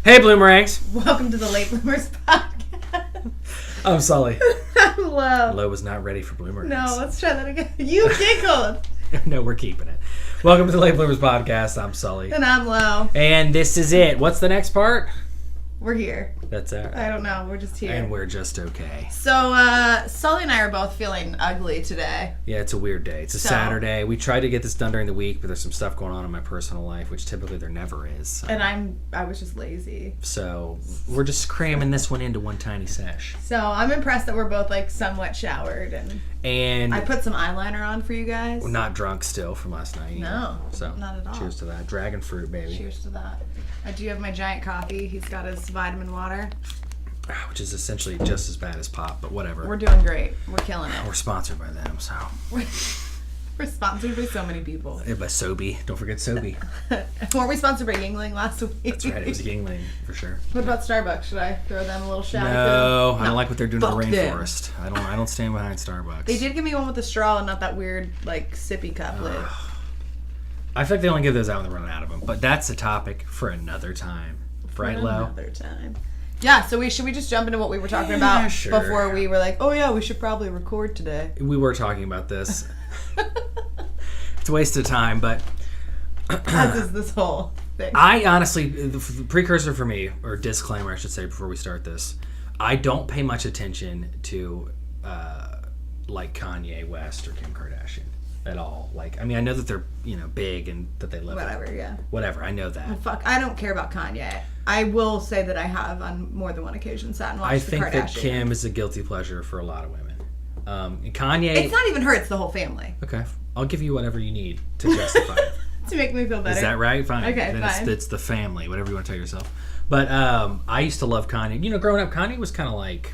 Hey, Bloomerangs. Welcome to the Late Bloomers podcast. I'm Sully. I'm Lo. Lo was not ready for Bloomerangs. No, let's try that again. You giggled. No, we're keeping it. Welcome to the Late Bloomers podcast. I'm Sully. And I'm Lo. And this is it. What's the next part? We're here. That's it. I don't know. We're just here. And we're just okay. So, Sully and I are both feeling ugly today. Yeah, it's a weird day. It's a Saturday. We tried to get this done during the week, but there's some stuff going on in my personal life, which typically there never is. So. And I was just lazy. So, we're just cramming this one into one tiny sesh. So, I'm impressed that we're both, somewhat showered. And I put some eyeliner on for you guys. We're not drunk still from last night. No, so, not at all. Cheers to that. Dragon fruit, baby. Cheers to that. I do have my giant coffee. He's got his vitamin water. Which is essentially just as bad as pop, but whatever. We're doing great. We're killing it. We're sponsored by them, so. We're sponsored by so many people. Yeah, by Sobe. Don't forget Sobe. Weren't we sponsored by Yingling last week? That's right. It was Yingling, for sure. What about Starbucks? Should I throw them a little shout out? No, I don't like what they're doing to the Fuck rainforest. I don't stand behind Starbucks. They did give me one with a straw and not that weird, sippy cup lid. I feel like they only give those out when they're running out of them. But that's a topic for another time. Right, Lo? Another time. Yeah, so should we just jump into what we were talking about before we were like, oh yeah, we should probably record today. We were talking about this. It's a waste of time, but... As is this whole thing. I honestly, the precursor for me, or disclaimer I should say before we start this, I don't pay much attention to Kanye West or Kim Kardashian at all. I know that they're, big and that they live. Whatever, yeah. Whatever, I know that. Well, fuck, I don't care about Kanye. I will say that I have on more than one occasion sat and watched the Kardashians. I think that Kim is a guilty pleasure for a lot of women. And Kanye... It's not even her, it's the whole family. Okay, I'll give you whatever you need to justify it. To make me feel better. Is that right? Fine. Okay, then fine. It's the family, whatever you want to tell yourself. But I used to love Kanye. Growing up, Kanye was kind of like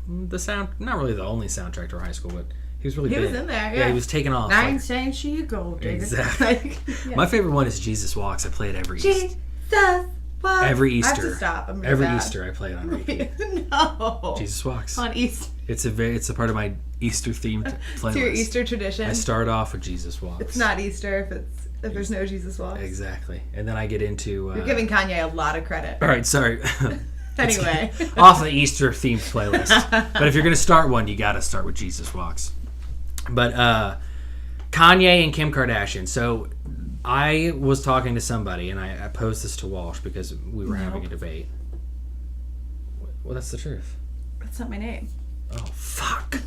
not really the only soundtrack to our high school, but he was really big. He was in there, yeah. Yeah, he was taking off. I ain't saying she a gold digger. Exactly. Yeah. My favorite one is Jesus Walks. I play it every Jesus Walks. Every Easter. I have to stop. I'm really every bad. Easter I play it on repeat. No. Jesus Walks. On Easter. It's a part of my Easter themed playlist. It's your Easter tradition. I start off with Jesus Walks. It's not Easter if there's no Jesus Walks. Exactly. And then I get into... You're giving Kanye a lot of credit. All right, sorry. Anyway. Off the Easter themed playlist. But if you're going to start one, you got to start with Jesus Walks. But Kanye and Kim Kardashian. So I was talking to somebody, and I posed this to Walsh because we were having a debate. Well, that's the truth. That's not my name. Oh, fuck.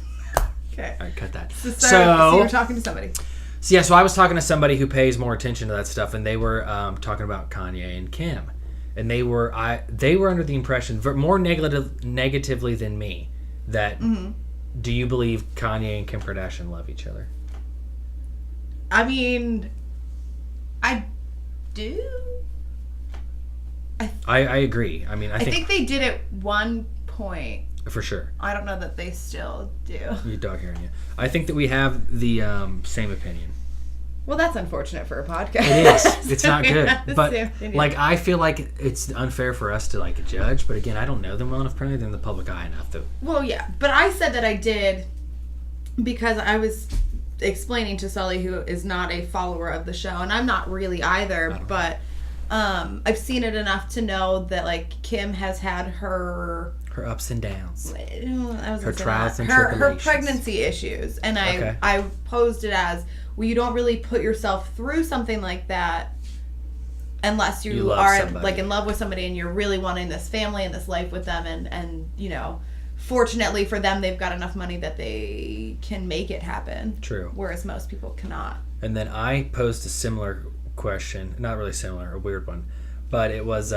Okay. All right, cut that. So you were talking to somebody. So I was talking to somebody who pays more attention to that stuff, and they were talking about Kanye and Kim. And they were under the impression, more negatively than me, that... Mm-hmm. Do you believe Kanye and Kim Kardashian love each other? I mean, I do. I agree. I mean, I think they did at one point. For sure. I don't know that they still do. Your dog hearing you. I think that we have the same opinion. Well, that's unfortunate for a podcast. It is. It's not good. But I feel like it's unfair for us to judge. But again, I don't know them well enough. Probably they're in the public eye enough though. Well, yeah. But I said that I did because I was explaining to Sully, who is not a follower of the show, and I'm not really either. But I've seen it enough to know that Kim has had her ups and downs, her trials and her tribulations, her pregnancy issues, and I posed it as, well, you don't really put yourself through something like that unless you are in love with somebody and you're really wanting this family and this life with them, and fortunately for them, they've got enough money that they can make it happen. True. Whereas most people cannot. And then I posed a similar question, not really similar, a weird one, but it was,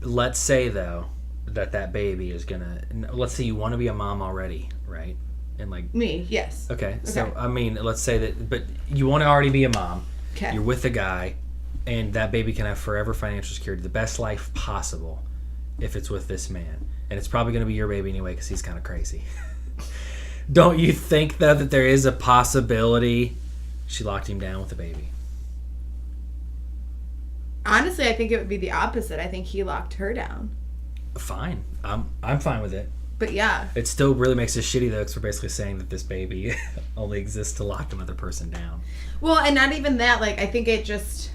let's say though that baby is gonna, let's say you want to be a mom already, right? And me, yes. Okay, so I mean, let's say that, but you want to already be a mom. Okay. You're with a guy, and that baby can have forever financial security, the best life possible, if it's with this man, and it's probably going to be your baby anyway because he's kind of crazy. Don't you think though that there is a possibility she locked him down with a baby? Honestly, I think it would be the opposite. I think he locked her down. Fine, I'm fine with it. But yeah. It still really makes us shitty, though, because we're basically saying that this baby only exists to lock another person down. Well, and not even that. I think it just...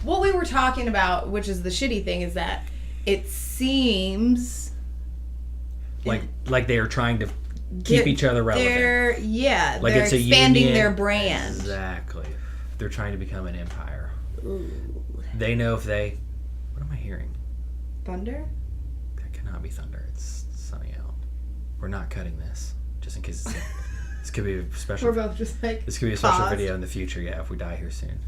what we were talking about, which is the shitty thing, is that it seems like they are trying to keep each other relevant. They're it's expanding a union. their brand. Exactly. They're trying to become an empire. Ooh. They know if they... What am I hearing? Thunder? That cannot be thunder. It's sunny out. We're not cutting this, just in case it's... This could be a special... We're both just like... This could be a special video in the future, if we die here soon.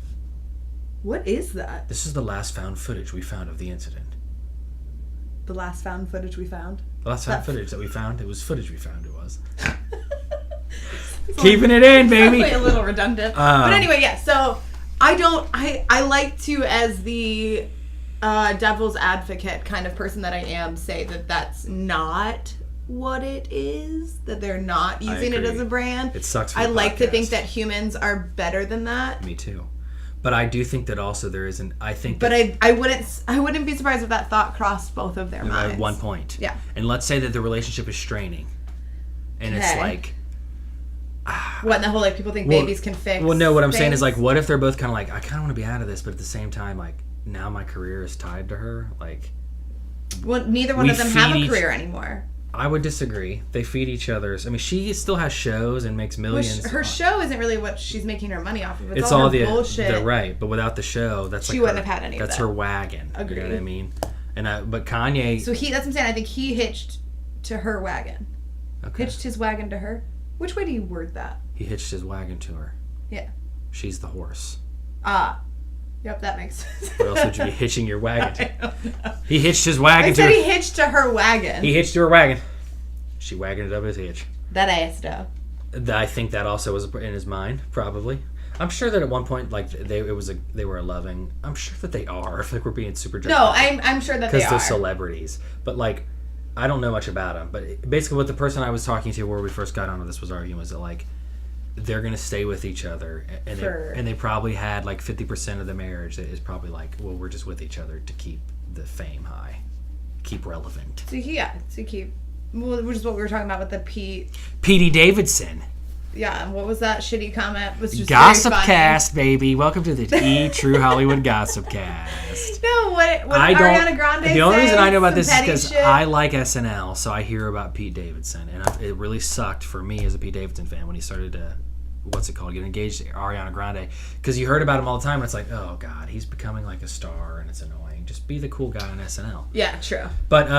What is that? This is the last found footage we found of the incident. The last found footage we found? The last found footage that we found? It was footage we found, it was. Keeping it in, baby! A little redundant. But anyway, yeah, so... I like to, as the devil's advocate kind of person that I am, say that that's not what it is, that they're not using it as a brand. It sucks for I like to think that humans are better than that. Me too. But I do think that also there is an... I think but I wouldn't be surprised if that thought crossed both of their minds. At one point. Yeah. And let's say that the relationship is straining. And it's like... What, and the whole, like, people think babies can fix Well, no, what I'm things? saying is, like, what if they're both kind of like, I kind of want to be out of this, but at the same time, like, now my career is tied to her? Like... Well, neither one of them have a career anymore. I would disagree. They feed each other's... I mean, she still has shows and makes millions. Her show isn't really what she's making her money off of. It's all the bullshit. They're right, but without the show, that's she wouldn't have had any of that. That's her wagon. Agreed. You know what I mean? But Kanye... So that's what I'm saying. I think he hitched to her wagon. Okay. Hitched his wagon to her. Which way do you word that? He hitched his wagon to her. Yeah. She's the horse. Yep, that makes sense. What else would you be hitching your wagon to? I don't know. He hitched his wagon to her. I said he hitched to her wagon. He hitched to her wagon. She wagoned it up his hitch. That ass though. I think that also was in his mind, probably. I'm sure that at one point, like they were loving. I'm sure that they are. If like we're being super. No, I'm sure that they are. Because they're celebrities, but like I don't know much about them. But basically, what the person I was talking to, where we first got onto this, was arguing was that like they're gonna stay with each other, and they probably had like 50% of the marriage that is probably like, well, we're just with each other to keep the fame high, keep relevant. To keep. Well, which is what we were talking about with the Petey Davidson. Yeah, and what was that shitty comment? It was just Gossip Cast, baby. Welcome to the True Hollywood Gossip Cast. No, what Ariana Grande The only reason I know about this is because I like SNL, so I hear about Pete Davidson, and it really sucked for me as a Pete Davidson fan when he started to, get engaged to Ariana Grande, because you heard about him all the time, and it's like, oh god, he's becoming like a star, and it's annoying. Just be the cool guy on SNL. Yeah, true. But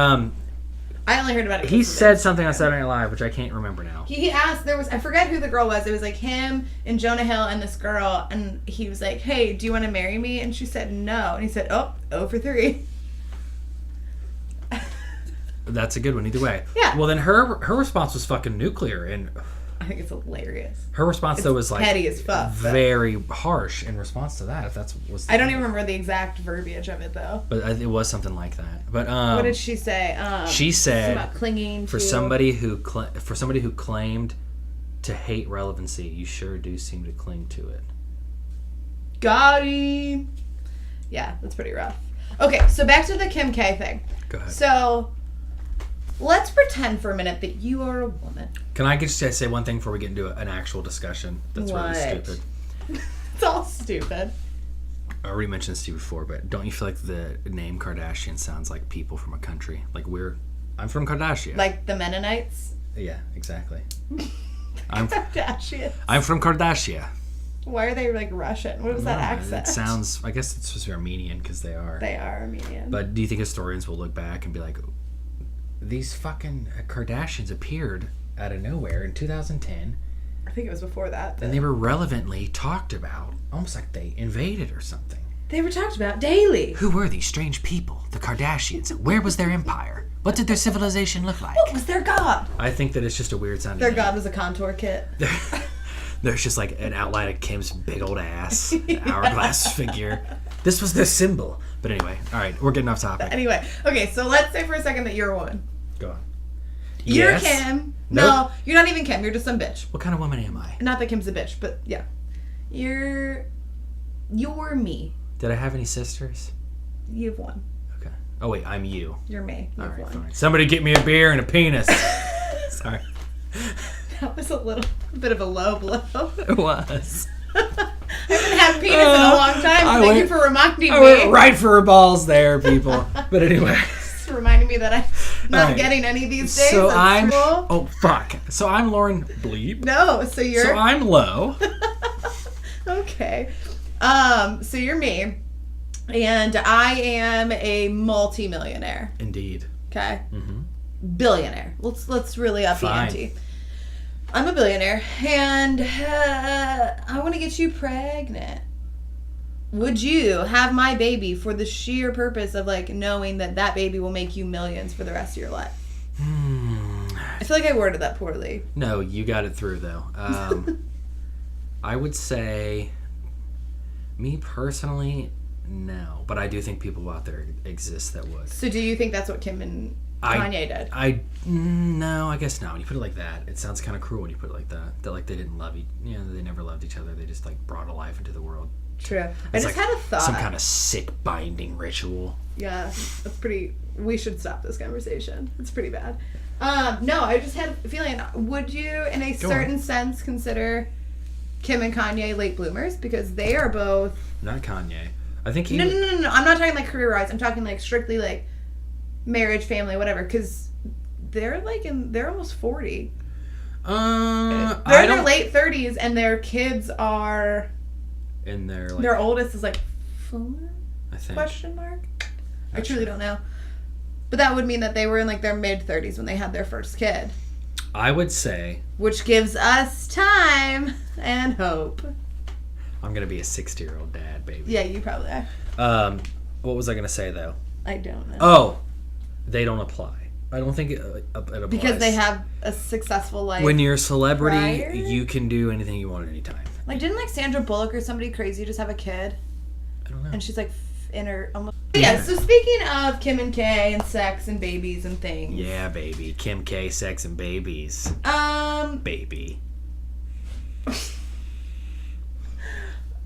I only heard about it. He said something on Saturday Night Live, which I can't remember now. He asked, I forget who the girl was. It was like him and Jonah Hill and this girl, and he was like, hey, do you want to marry me? And she said no. And he said, 0 for 3. That's a good one either way. Yeah. Well, then her response was fucking nuclear, and I think it's hilarious. Her response though was like petty as fuck, very harsh in response to that. If that's was I don't even remember the exact verbiage of it though. But it was something like that. But what did she say? She said about clinging for to... somebody who claimed to hate relevancy, you sure do seem to cling to it. Got him. Yeah, that's pretty rough. Okay, so back to the Kim K thing. Go ahead. So let's pretend for a minute that you are a woman. Can I just say one thing before we get into an actual discussion that's really stupid? It's all stupid. I already mentioned this to you before, but don't you feel like the name Kardashian sounds like people from a country? Like I'm from Kardashian. Like the Mennonites? Yeah, exactly. Kardashian. I'm from Kardashian. Why are they like Russian? What was that accent? It sounds, I guess it's supposed to be Armenian because they are. They are Armenian. But do you think historians will look back and be like, these fucking Kardashians appeared out of nowhere in 2010. I think it was before that. And they were relevantly talked about, almost like they invaded or something. They were talked about daily. Who were these strange people, the Kardashians? Where was their empire? What did their civilization look like? What was their god? I think that it's just a weird sounding Their god was a contour kit. There's just like an outline of Kim's big old ass, hourglass figure. This was their symbol. But anyway, all right, we're getting off topic. Anyway, okay, so let's say for a second that you're a woman. Go on. You're yes. Kim. Nope. No, you're not even Kim. You're just some bitch. What kind of woman am I? Not that Kim's a bitch, but yeah. You're me. Did I have any sisters? You have one. Okay. Oh, wait, I'm you. You're me. You all have right, one. fine. Somebody get me a beer and a penis. Sorry. That was a bit of a low blow. It was. I haven't had penis in a long time. Thank you for reminding me. I went right for her balls there, people. But anyway. Just reminding me that I'm not getting any of these days. So I'm... Cool. Oh, fuck. So I'm Lauren Bleep. No, so you're... So I'm Lo. Okay. So you're me. And I am a multi-millionaire. Indeed. Okay? Mm-hmm. Billionaire. Let's really up the ante. I'm a billionaire, and I want to get you pregnant. Would you have my baby for the sheer purpose of, like, knowing that baby will make you millions for the rest of your life? I feel like I worded that poorly. No, you got it through, though. I would say, me personally, no. But I do think people out there exist that would. So do you think that's what Kim and Kanye did? No, I guess not. When you put it like that, it sounds kind of cruel when you put it like that. That, like, they didn't love they never loved each other. They just, like, brought a life into the world. True. I just had a thought. Some kind of sick binding ritual. Yeah, that's pretty... We should stop this conversation. It's pretty bad. No, I just had a feeling, would you, in a certain sense, consider Kim and Kanye late bloomers? Because they are both... Not Kanye. I think he... No. I'm not talking, like, career-wise. I'm talking, like, strictly, like, marriage, family, whatever. Because they're, like, they're almost 40. They're in their late 30s, and their kids are... In their, like... Their oldest is, like, 4? I think. Question mark? I truly don't know. But that would mean that they were in, like, their mid-30s when they had their first kid. I would say... Which gives us time and hope. I'm going to be a 60-year-old dad, baby. Yeah, you probably are. What was I going to say, though? I don't know. Oh, they don't apply. I don't think it applies. Because they have a successful life. When you're a celebrity, you can do anything you want at any time. Like, didn't, like, Sandra Bullock or somebody crazy just have a kid? I don't know. And she's, like, in her... almost. Yeah, so speaking of Kim and K and sex and babies and things. Yeah, baby. Kim K, sex and babies. Baby.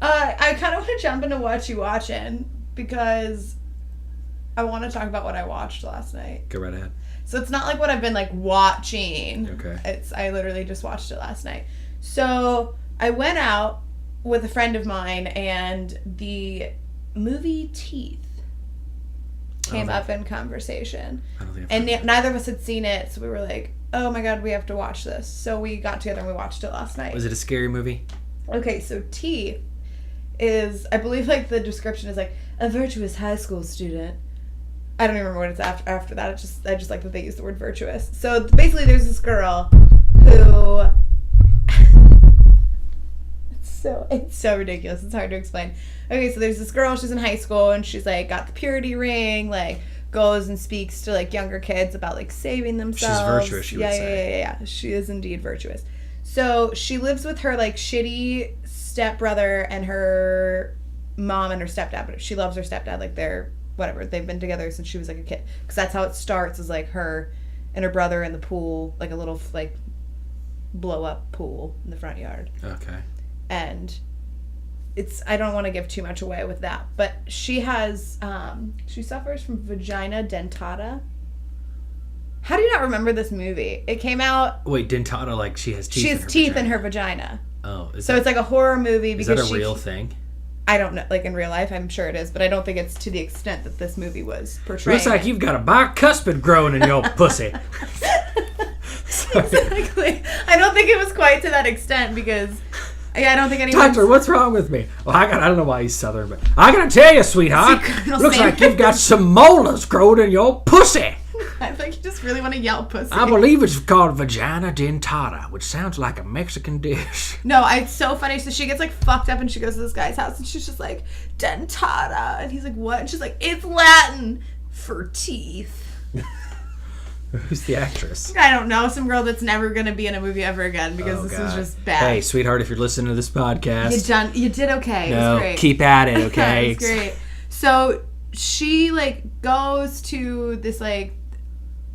I kind of want to jump into what you watching because I want to talk about what I watched last night. Go right ahead. So it's not like what I've been, like, watching. Okay. I literally just watched it last night. So I went out with a friend of mine and the movie Teeth came up in conversation. I don't think and neither of us had seen it, so we were like, oh my god, we have to watch this. So we got together and we watched it last night. Was it a scary movie? Okay, so Teeth is, I believe, like, the description is like a virtuous high school student. I don't even remember what it's after that. I just like that they use the word virtuous. So basically there's this girl who it's so ridiculous. It's hard to explain. Okay, so there's this girl, she's in high school, and she's, like, got the purity ring, like, goes and speaks to, like, younger kids about, like, saving themselves. She's virtuous, you would say. Yeah. She is indeed virtuous. So she lives with her, like, shitty stepbrother and her mom and her stepdad, but she loves her stepdad, like, they're, whatever, they've been together since she was, like, a kid. Because that's how it starts, is, like, her and her brother in the pool, like, a little, like, blow-up pool in the front yard. Okay. And I don't want to give too much away with that, but she has, she suffers from vagina dentata. How do you not remember this movie? It came out... Wait, dentata, like she has teeth She has teeth in her vagina. Oh. So it's like a horror movie because is that a real thing? I don't know, like in real life, I'm sure it is, but I don't think it's to the extent that this movie was portraying. Looks like you've got a bicuspid growing in your pussy. Exactly. I don't think it was quite to that extent because... Yeah, I don't think anyone. Doctor, what's wrong with me? Well, I don't know why he's Southern, but I gotta tell you, sweetheart, looks like you've got some molars growing in your pussy. I think you just really want to yell pussy. I believe it's called vagina dentata, which sounds like a Mexican dish. No, it's so funny. So she gets, like, fucked up and she goes to this guy's house and she's just like, dentata. And he's like, what? And she's like, it's Latin for teeth. Who's the actress? I don't know. Some girl that's never going to be in a movie ever again because this is just bad. Hey, sweetheart, if you're listening to this podcast. You did okay. No, it was great. Keep at it, okay? It's great. So she, like, goes to this, like,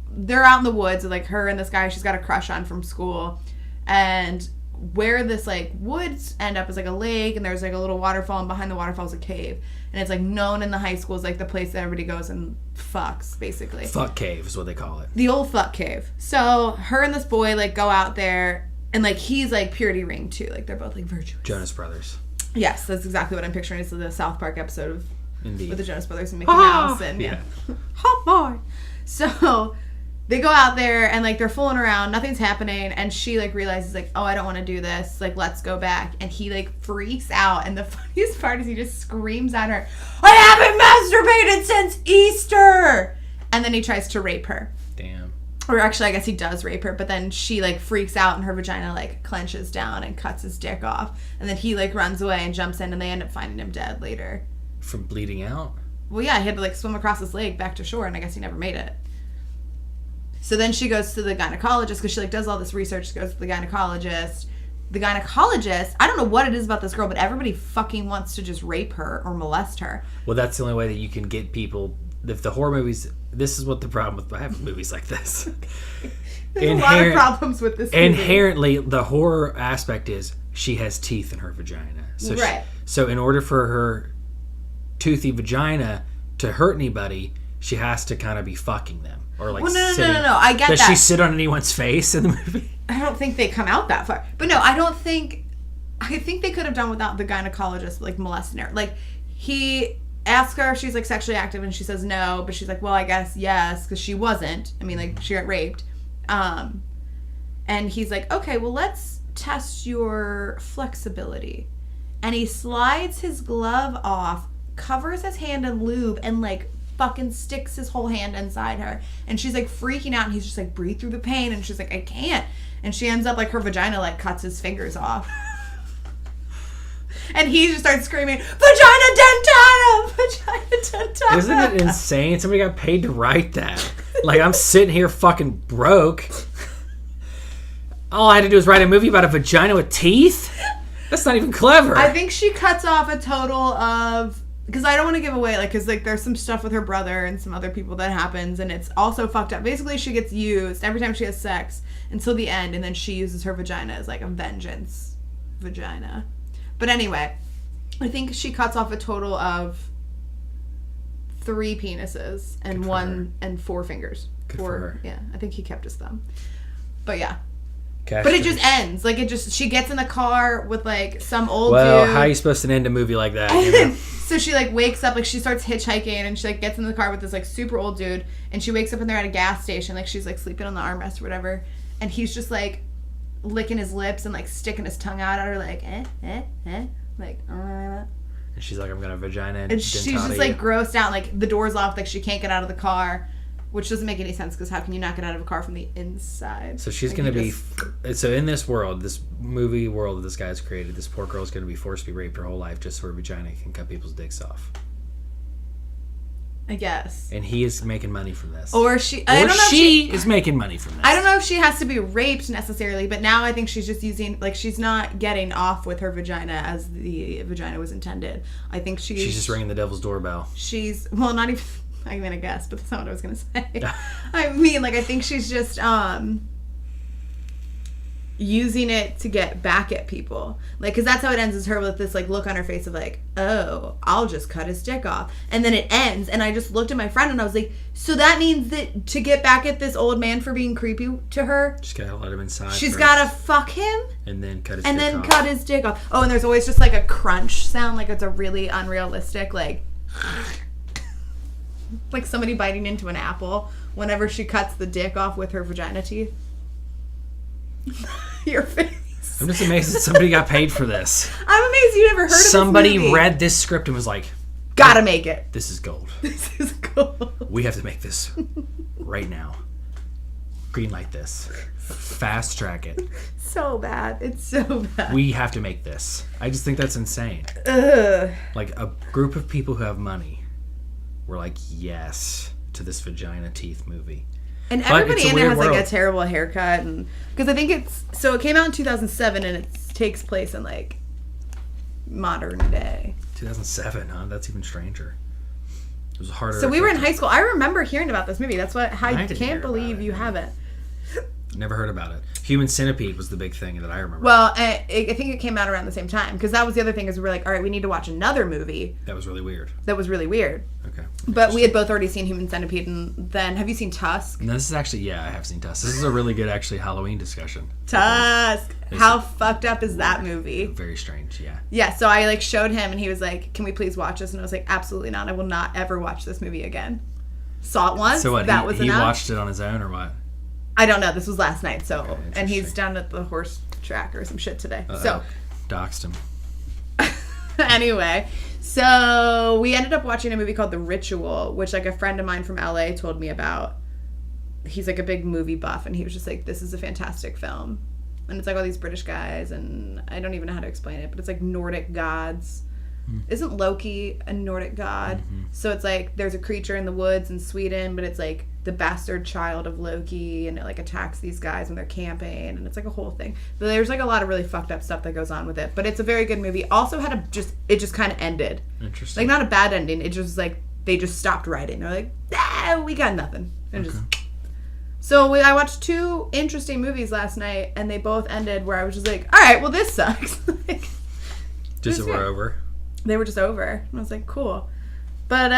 they're out in the woods with, like, her and this guy she's got a crush on from school. And where this, like, woods end up is, like, a lake, and there's, like, a little waterfall, and behind the waterfall is a cave. And it's, like, known in the high school as, like, the place that everybody goes and fucks, basically. Fuck cave is what they call it. The old fuck cave. So her and this boy, like, go out there, and, like, he's, like, purity ring, too. Like, they're both, like, virtuous. Jonas Brothers. Yes, that's exactly what I'm picturing. It's the South Park episode of Indeed. With the Jonas Brothers and Mickey Mouse. And hot boy. So they go out there and like they're fooling around, nothing's happening, and she like realizes like, oh, I don't want to do this, like let's go back. And he like freaks out, and the funniest part is he just screams at her, I haven't masturbated since Easter, and then he tries to rape her. Damn. Or actually I guess he does rape her, but then she like freaks out and her vagina like clenches down and cuts his dick off, and then he like runs away and jumps in, and they end up finding him dead later. From bleeding out? Well, yeah, he had to like swim across his lake back to shore, and I guess he never made it. So then she goes to the gynecologist because she like does all this research. She goes to the gynecologist. The gynecologist, I don't know what it is about this girl, but everybody fucking wants to just rape her or molest her. Well, that's the only way that you can get people. If the horror movies, this is what the problem with having movies like this. There's a lot of problems with this movie. Inherently, the horror aspect is she has teeth in her vagina. So right. So in order for her toothy vagina to hurt anybody, she has to kind of be fucking them. Or like no. I get that. Does she sit on anyone's face in the movie? I don't think they come out that far. But no, I think they could have done without the gynecologist like molesting her. Like he asks her if she's like sexually active and she says no, but she's like, well, I guess yes, because she wasn't. I mean, like she got raped. And he's like, okay, well, let's test your flexibility. And he slides his glove off, covers his hand in lube, and like fucking sticks his whole hand inside her. And she's like freaking out, and he's just like, breathe through the pain. And she's like, I can't. And she ends up like her vagina like cuts his fingers off. And he just starts screaming, vagina dentata! Vagina dentata! Isn't it insane? Somebody got paid to write that. Like, I'm sitting here fucking broke. All I had to do was write a movie about a vagina with teeth? That's not even clever. I think she cuts off a total of... Because I don't want to give away, like, because, like, there's some stuff with her brother and some other people that happens, and it's also fucked up. Basically, she gets used every time she has sex until the end, and then she uses her vagina as, like, a vengeance vagina. But anyway, I think she cuts off a total of 3 penises and 4 fingers. Good for her. Yeah, I think he kept his thumb. But yeah. Cash but it just ends. Like, she gets in the car with, like, some old dude. Well, how are you supposed to end a movie like that? You know? So she, like, wakes up, like, she starts hitchhiking, and she, like, gets in the car with this, like, super old dude, and she wakes up and they're at a gas station, like, she's, like, sleeping on the armrest or whatever, and he's just, like, licking his lips and, like, sticking his tongue out at her, like, like, And she's like, I'm gonna vagina and she's just, like, grossed out, like, the door's locked, like, she can't get out of the car. Which doesn't make any sense, because how can you not get out of a car from the inside? So she's going to be... So in this world, this movie world that this guy's created, this poor girl's going to be forced to be raped her whole life just so her vagina can cut people's dicks off. I guess. And he is making money from this. Or she is making money from this. I don't know if she has to be raped necessarily, but now I think she's just using... Like, she's not getting off with her vagina as the vagina was intended. I think she's just ringing the devil's doorbell. She's... Well, not even... I mean, I guess, but that's not what I was going to say. I mean, like, I think she's just using it to get back at people. Like, because that's how it ends, is her with this, like, look on her face of, like, oh, I'll just cut his dick off. And then it ends, and I just looked at my friend, and I was like, so that means that to get back at this old man for being creepy to her... She's got to let him inside She's got to fuck him. And then cut his dick off. And then cut his dick off. Oh, and there's always just, like, a crunch sound, like it's a really unrealistic, like... Like somebody biting into an apple whenever she cuts the dick off with her vagina teeth. Your face. I'm just amazed that somebody got paid for this. I'm amazed you never heard of this Somebody movie. read this script and was like, gotta make it. This is gold. This is gold. We have to make this right now. Greenlight this. Fast track it. So bad. It's so bad. We have to make this. I just think that's insane. Ugh. Like, a group of people who have money were like, yes, to this vagina teeth movie. And everybody in it has, like, a terrible haircut. And because I think it came out in 2007, and it takes place in, like, modern day. 2007, huh? That's even stranger. It was harder. So we were in high school. I remember hearing about this movie. That's what I can't believe you haven't. Never heard about it. Human Centipede was the big thing that I remember. Well, I think it came out around the same time, because that was the other thing, is we were like, all right, we need to watch another movie. That was really weird. Okay. Okay. But we had both already seen Human Centipede, and then have you seen Tusk? No, this is actually I have seen Tusk. This is a really good actually Halloween discussion. Tusk. How fucked up is that movie? Very strange. Yeah. Yeah. So I like showed him, and he was like, "Can we please watch this?" And I was like, "Absolutely not. I will not ever watch this movie again." Saw it once. So what? That was enough. He watched it on his own or what? I don't know. This was last night. So Okay, and he's down at the horse track or some shit today. So doxed him. Anyway, so we ended up watching a movie called The Ritual, which like a friend of mine from LA told me about. He's like a big movie buff, and he was just like, "This is a fantastic film," and it's like all these British guys, and I don't even know how to explain it, but it's like Nordic gods. Isn't Loki a Nordic god? Mm-hmm. So it's like there's a creature in the woods in Sweden, but it's like the bastard child of Loki, and it like attacks these guys when they're camping, and it's like a whole thing. But there's like a lot of really fucked up stuff that goes on with it. But it's a very good movie. Also had it just kind of ended. Interesting. Like not a bad ending. It just like they just stopped writing. They're like, we got nothing. And just. So I watched 2 interesting movies last night, and they both ended where I was just like, all right, well this sucks. Like, just that we're over. They were just over. And I was like, cool. But,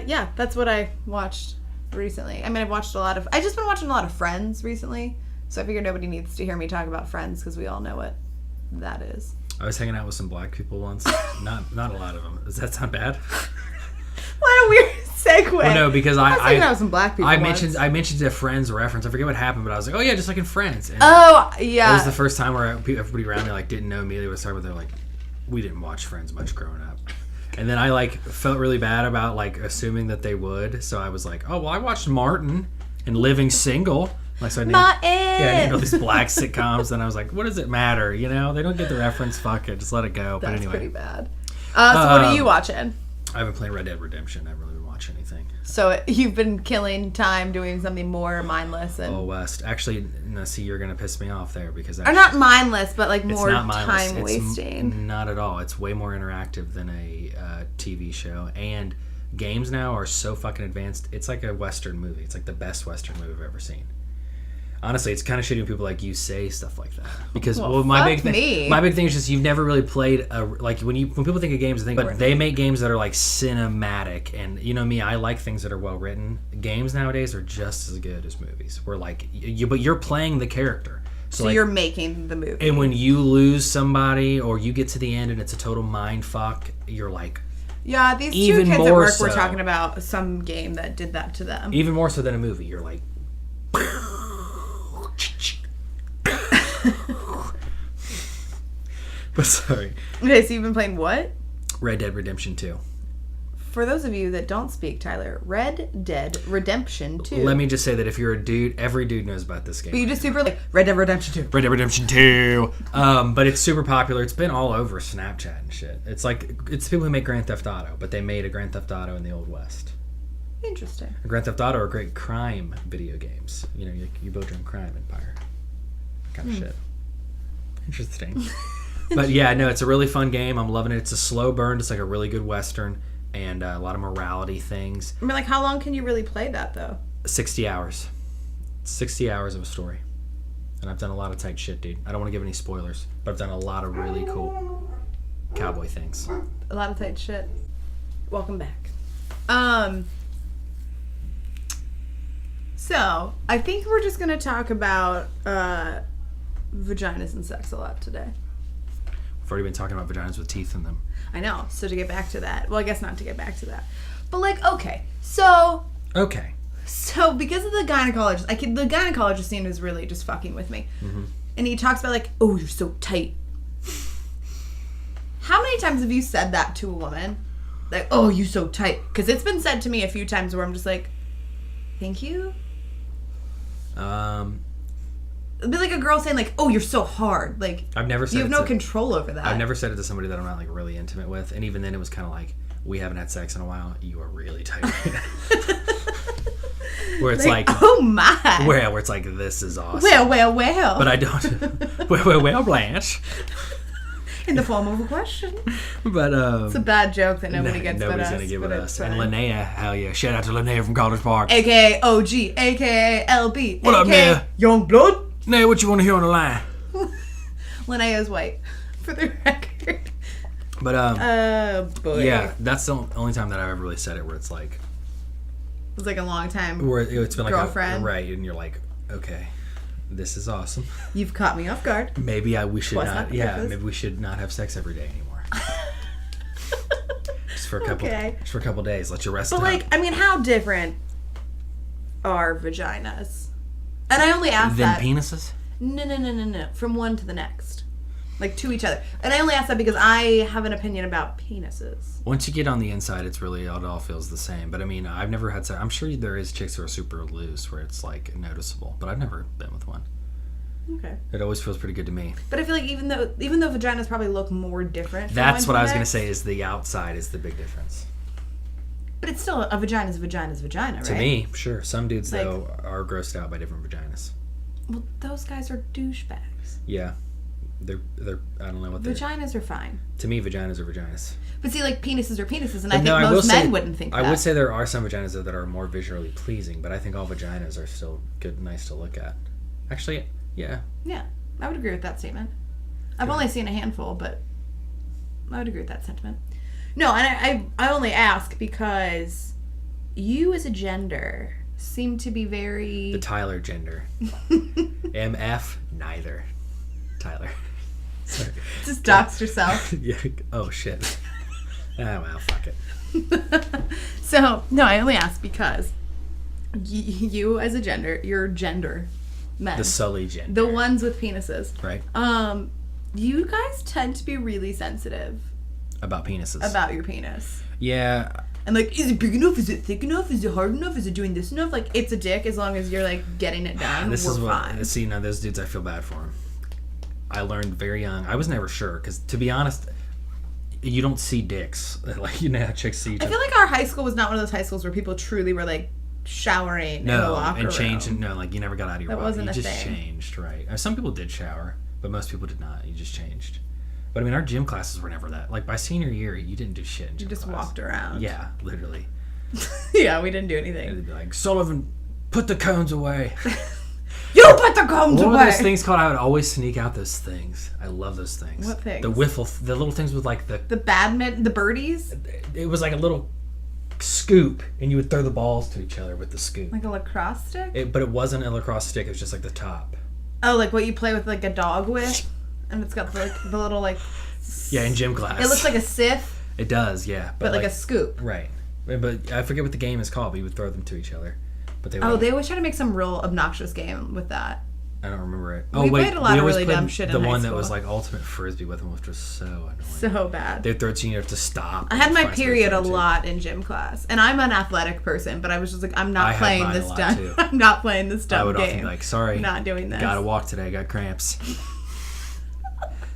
yeah, that's what I watched recently. I mean, I've just been watching a lot of Friends recently. So I figured nobody needs to hear me talk about Friends because we all know what that is. I was hanging out with some black people once. not a lot of them. Does that sound bad? What a weird segue. Well, no, because I was hanging out with some black people I mentioned a Friends reference. I forget what happened, but I was like, oh yeah, just like in Friends. And yeah. It was the first time where everybody around me like didn't know me. They would start with, they're like, we didn't watch Friends much growing up. And then I like felt really bad about like assuming that they would. So I was like, oh well, I watched Martin and Living Single. Like, so I named all these black sitcoms, and I was like, what does it matter? You know, they don't get the reference. Fuck it, just let it go. That's but anyway, pretty bad. So what are you watching? I haven't played Red Dead Redemption. I haven't really been watching anything. So you've been killing time doing something more mindless and... Oh, West. Actually, no, see, you're going to piss me off there because... Or not mindless, but like more time wasting. Not at all. It's way more interactive than a TV show. And games now are so fucking advanced. It's like a Western movie. It's like the best Western movie I've ever seen. Honestly, it's kind of shitty when people like you say stuff like that because my big thing is just you've never really played like when people think of games, but they make games that are like cinematic, and you know me, I like things that are well written. Games nowadays are just as good as movies. We're like but you're playing the character, so like, you're making the movie. And when you lose somebody or you get to the end and it's a total mind fuck, you're like. Yeah, these 2 kids at work were talking about some game that did that to them. Even more so than a movie, you're like. But sorry. Okay, so you've been playing what? Red Dead Redemption 2. For those of you that don't speak, Tyler, Red Dead Redemption 2. Let me just say that if you're a dude, every dude knows about this game. But you just super like, Red Dead Redemption 2. Red Dead Redemption 2. But it's super popular. It's been all over Snapchat and shit. It's like, it's people who make Grand Theft Auto, but they made a Grand Theft Auto in the Old West. Interesting. Grand Theft Auto are great crime video games. You know, you build your own crime empire. Kind of shit. Interesting. But yeah, no, it's a really fun game. I'm loving it. It's a slow burn. It's like a really good Western and a lot of morality things. I mean, like, how long can you really play that, though? 60 hours. 60 hours of a story. And I've done a lot of tight shit, dude. I don't want to give any spoilers, but I've done a lot of really cool cowboy things. A lot of tight shit. Welcome back. So, I think we're just going to talk about vaginas and sex a lot today. We've already been talking about vaginas with teeth in them. I know. So to get back to that. Well, I guess not to get back to that. But like, okay. So because of the gynecologist, the gynecologist scene was really just fucking with me. Mm-hmm. And he talks about like, oh, you're so tight. How many times have you said that to a woman? Like, oh, you're so tight. Because it's been said to me a few times where I'm just like, thank you. It'd be like a girl saying like, "Oh, you're so hard." Like I've never said you have no control over that. I've never said it to somebody that I'm not like really intimate with, and even then, it was kind of like, "We haven't had sex in a while. You are really tight right now." Where it's like, "Oh my!" Where it's like, "This is awesome." Well. But I don't. well, Blanche. In the form of a question. But it's a bad joke that nobody gets. Nobody's gonna give it us. And Linnea, hell yeah! Shout out to Linnea from College Park. AKA OG, AKA LB. What up, Linnea? Young blood. Linnea, what you want to hear on the line? Linnea's white, for the record. But boy. Yeah, that's the only time that I've ever really said it where it's like. It was like a long time. Where it's been like girlfriend. Right, and you're like, okay, this is awesome. You've caught me off guard. Maybe we should not. Yeah, maybe we should not have sex every day anymore. Just for a couple days. Let you rest. But like, I mean, how different are vaginas? And I only ask that. Than penises? No. From one to the next. Like, to each other. And I only ask that because I have an opinion about penises. Once you get on the inside, it's really, it all feels the same. But I mean, I've never had sex. I'm sure there is chicks who are super loose where it's like noticeable. But I've never been with one. Okay. It always feels pretty good to me. But I feel like even though vaginas probably look more different. That's what I was going to say is the outside is the big difference. But it's still, a vagina is a vagina, right? To me, sure. Some dudes, though, are grossed out by different vaginas. Well, those guys are douchebags. Yeah. They're I don't know what they're... Vaginas are fine. To me, vaginas are vaginas. But see, like, penises are penises, and I think most men wouldn't think that. I would say there are some vaginas that are more visually pleasing, but I think all vaginas are still good and nice to look at. Actually, yeah. Yeah, I would agree with that statement. I've only seen a handful, but I would agree with that sentiment. No, and I only ask because you as a gender seem to be very... The Tyler gender. MF, neither. Tyler. Sorry. Just doxed yourself. Yeah. Oh, shit. Well, fuck it. So, no, I only ask because you as a gender, your gender, men. The Sully gender. The ones with penises. Right. You guys tend to be really sensitive. About penises. About your penis. Yeah. And like, is it big enough? Is it thick enough? Is it hard enough? Is it doing this enough? Like, it's a dick as long as you're like getting it done. This is what. Fine. See, now those dudes, I feel bad for them. I learned very young. I was never sure because, to be honest, you don't see dicks like how chicks see each other. I feel like our high school was not one of those high schools where people truly were like showering in the locker room. Changing. No, like you never got out of your. That wasn't a thing. You just changed, right? Some people did shower, but most people did not. You just changed. But I mean, our gym classes were never that. Like by senior year, you didn't do shit in gym class. Walked around. Yeah, literally. Yeah, we didn't do anything. They'd be like, Sullivan, put the cones away. You put the cones away! What were those things called? I would always sneak out those things. I love those things. What things? The the little things with like the badminton, the birdies? It was like a little scoop, and you would throw the balls to each other with the scoop. Like a lacrosse stick? But it wasn't a lacrosse stick, it was just like the top. Oh, like what you play with like a dog with? And it's got the little like... Yeah, in gym class. It looks like a scythe. It does, yeah. But like a scoop. Right. But I forget what the game is called, but you would throw them to each other. But they always try to make some real obnoxious game with that. I don't remember it. We played a lot of really dumb shit in high school. The one that was like ultimate frisbee with them, which was so annoying. So bad. They'd throw it to you, you have to stop. I had my period a lot in gym class. And I'm an athletic person, but I was just like, I'm not playing this dumb. I'm not playing this dumb game. I would often be like, sorry. I'm not doing this. Gotta walk today, I got cramps.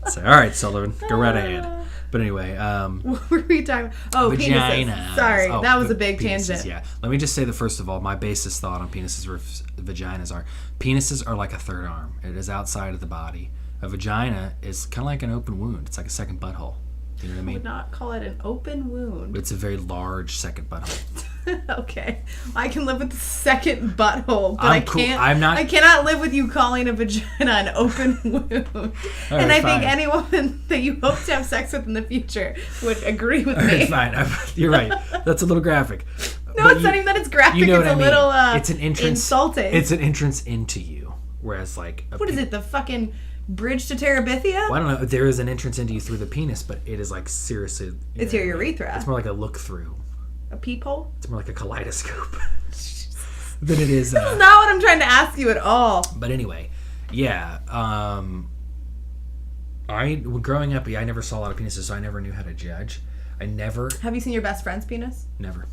So, all right, Sullivan, go right ahead. But anyway, what were we talking about? Oh, vaginas. Penises. Sorry, that was a big tangent. Yeah. Let me just say that first of all, my basis thought on penises versus vaginas are like a third arm. It is outside of the body. A vagina is kind of like an open wound. It's like a second butthole. You know what I mean? I would not call it an open wound. It's a very large second butthole. Okay, I can live with the second butthole, but I cannot live with you calling a vagina an open wound. Right, and I think any woman that you hope to have sex with in the future would agree with me. Fine, you're right. That's a little graphic. No, it's not even that it's graphic. You know it's a little it's an entrance, insulting. It's an entrance into you, whereas like what is it? The fucking bridge to Terabithia? Well, I don't know. There is an entrance into you through the penis, but it is like seriously. It's your urethra. It's more like a look through. A peephole? It's more like a kaleidoscope than it is. This is not what I'm trying to ask you at all. But anyway, yeah. Growing up, I never saw a lot of penises, so I never knew how to judge. Have you seen your best friend's penis? Never.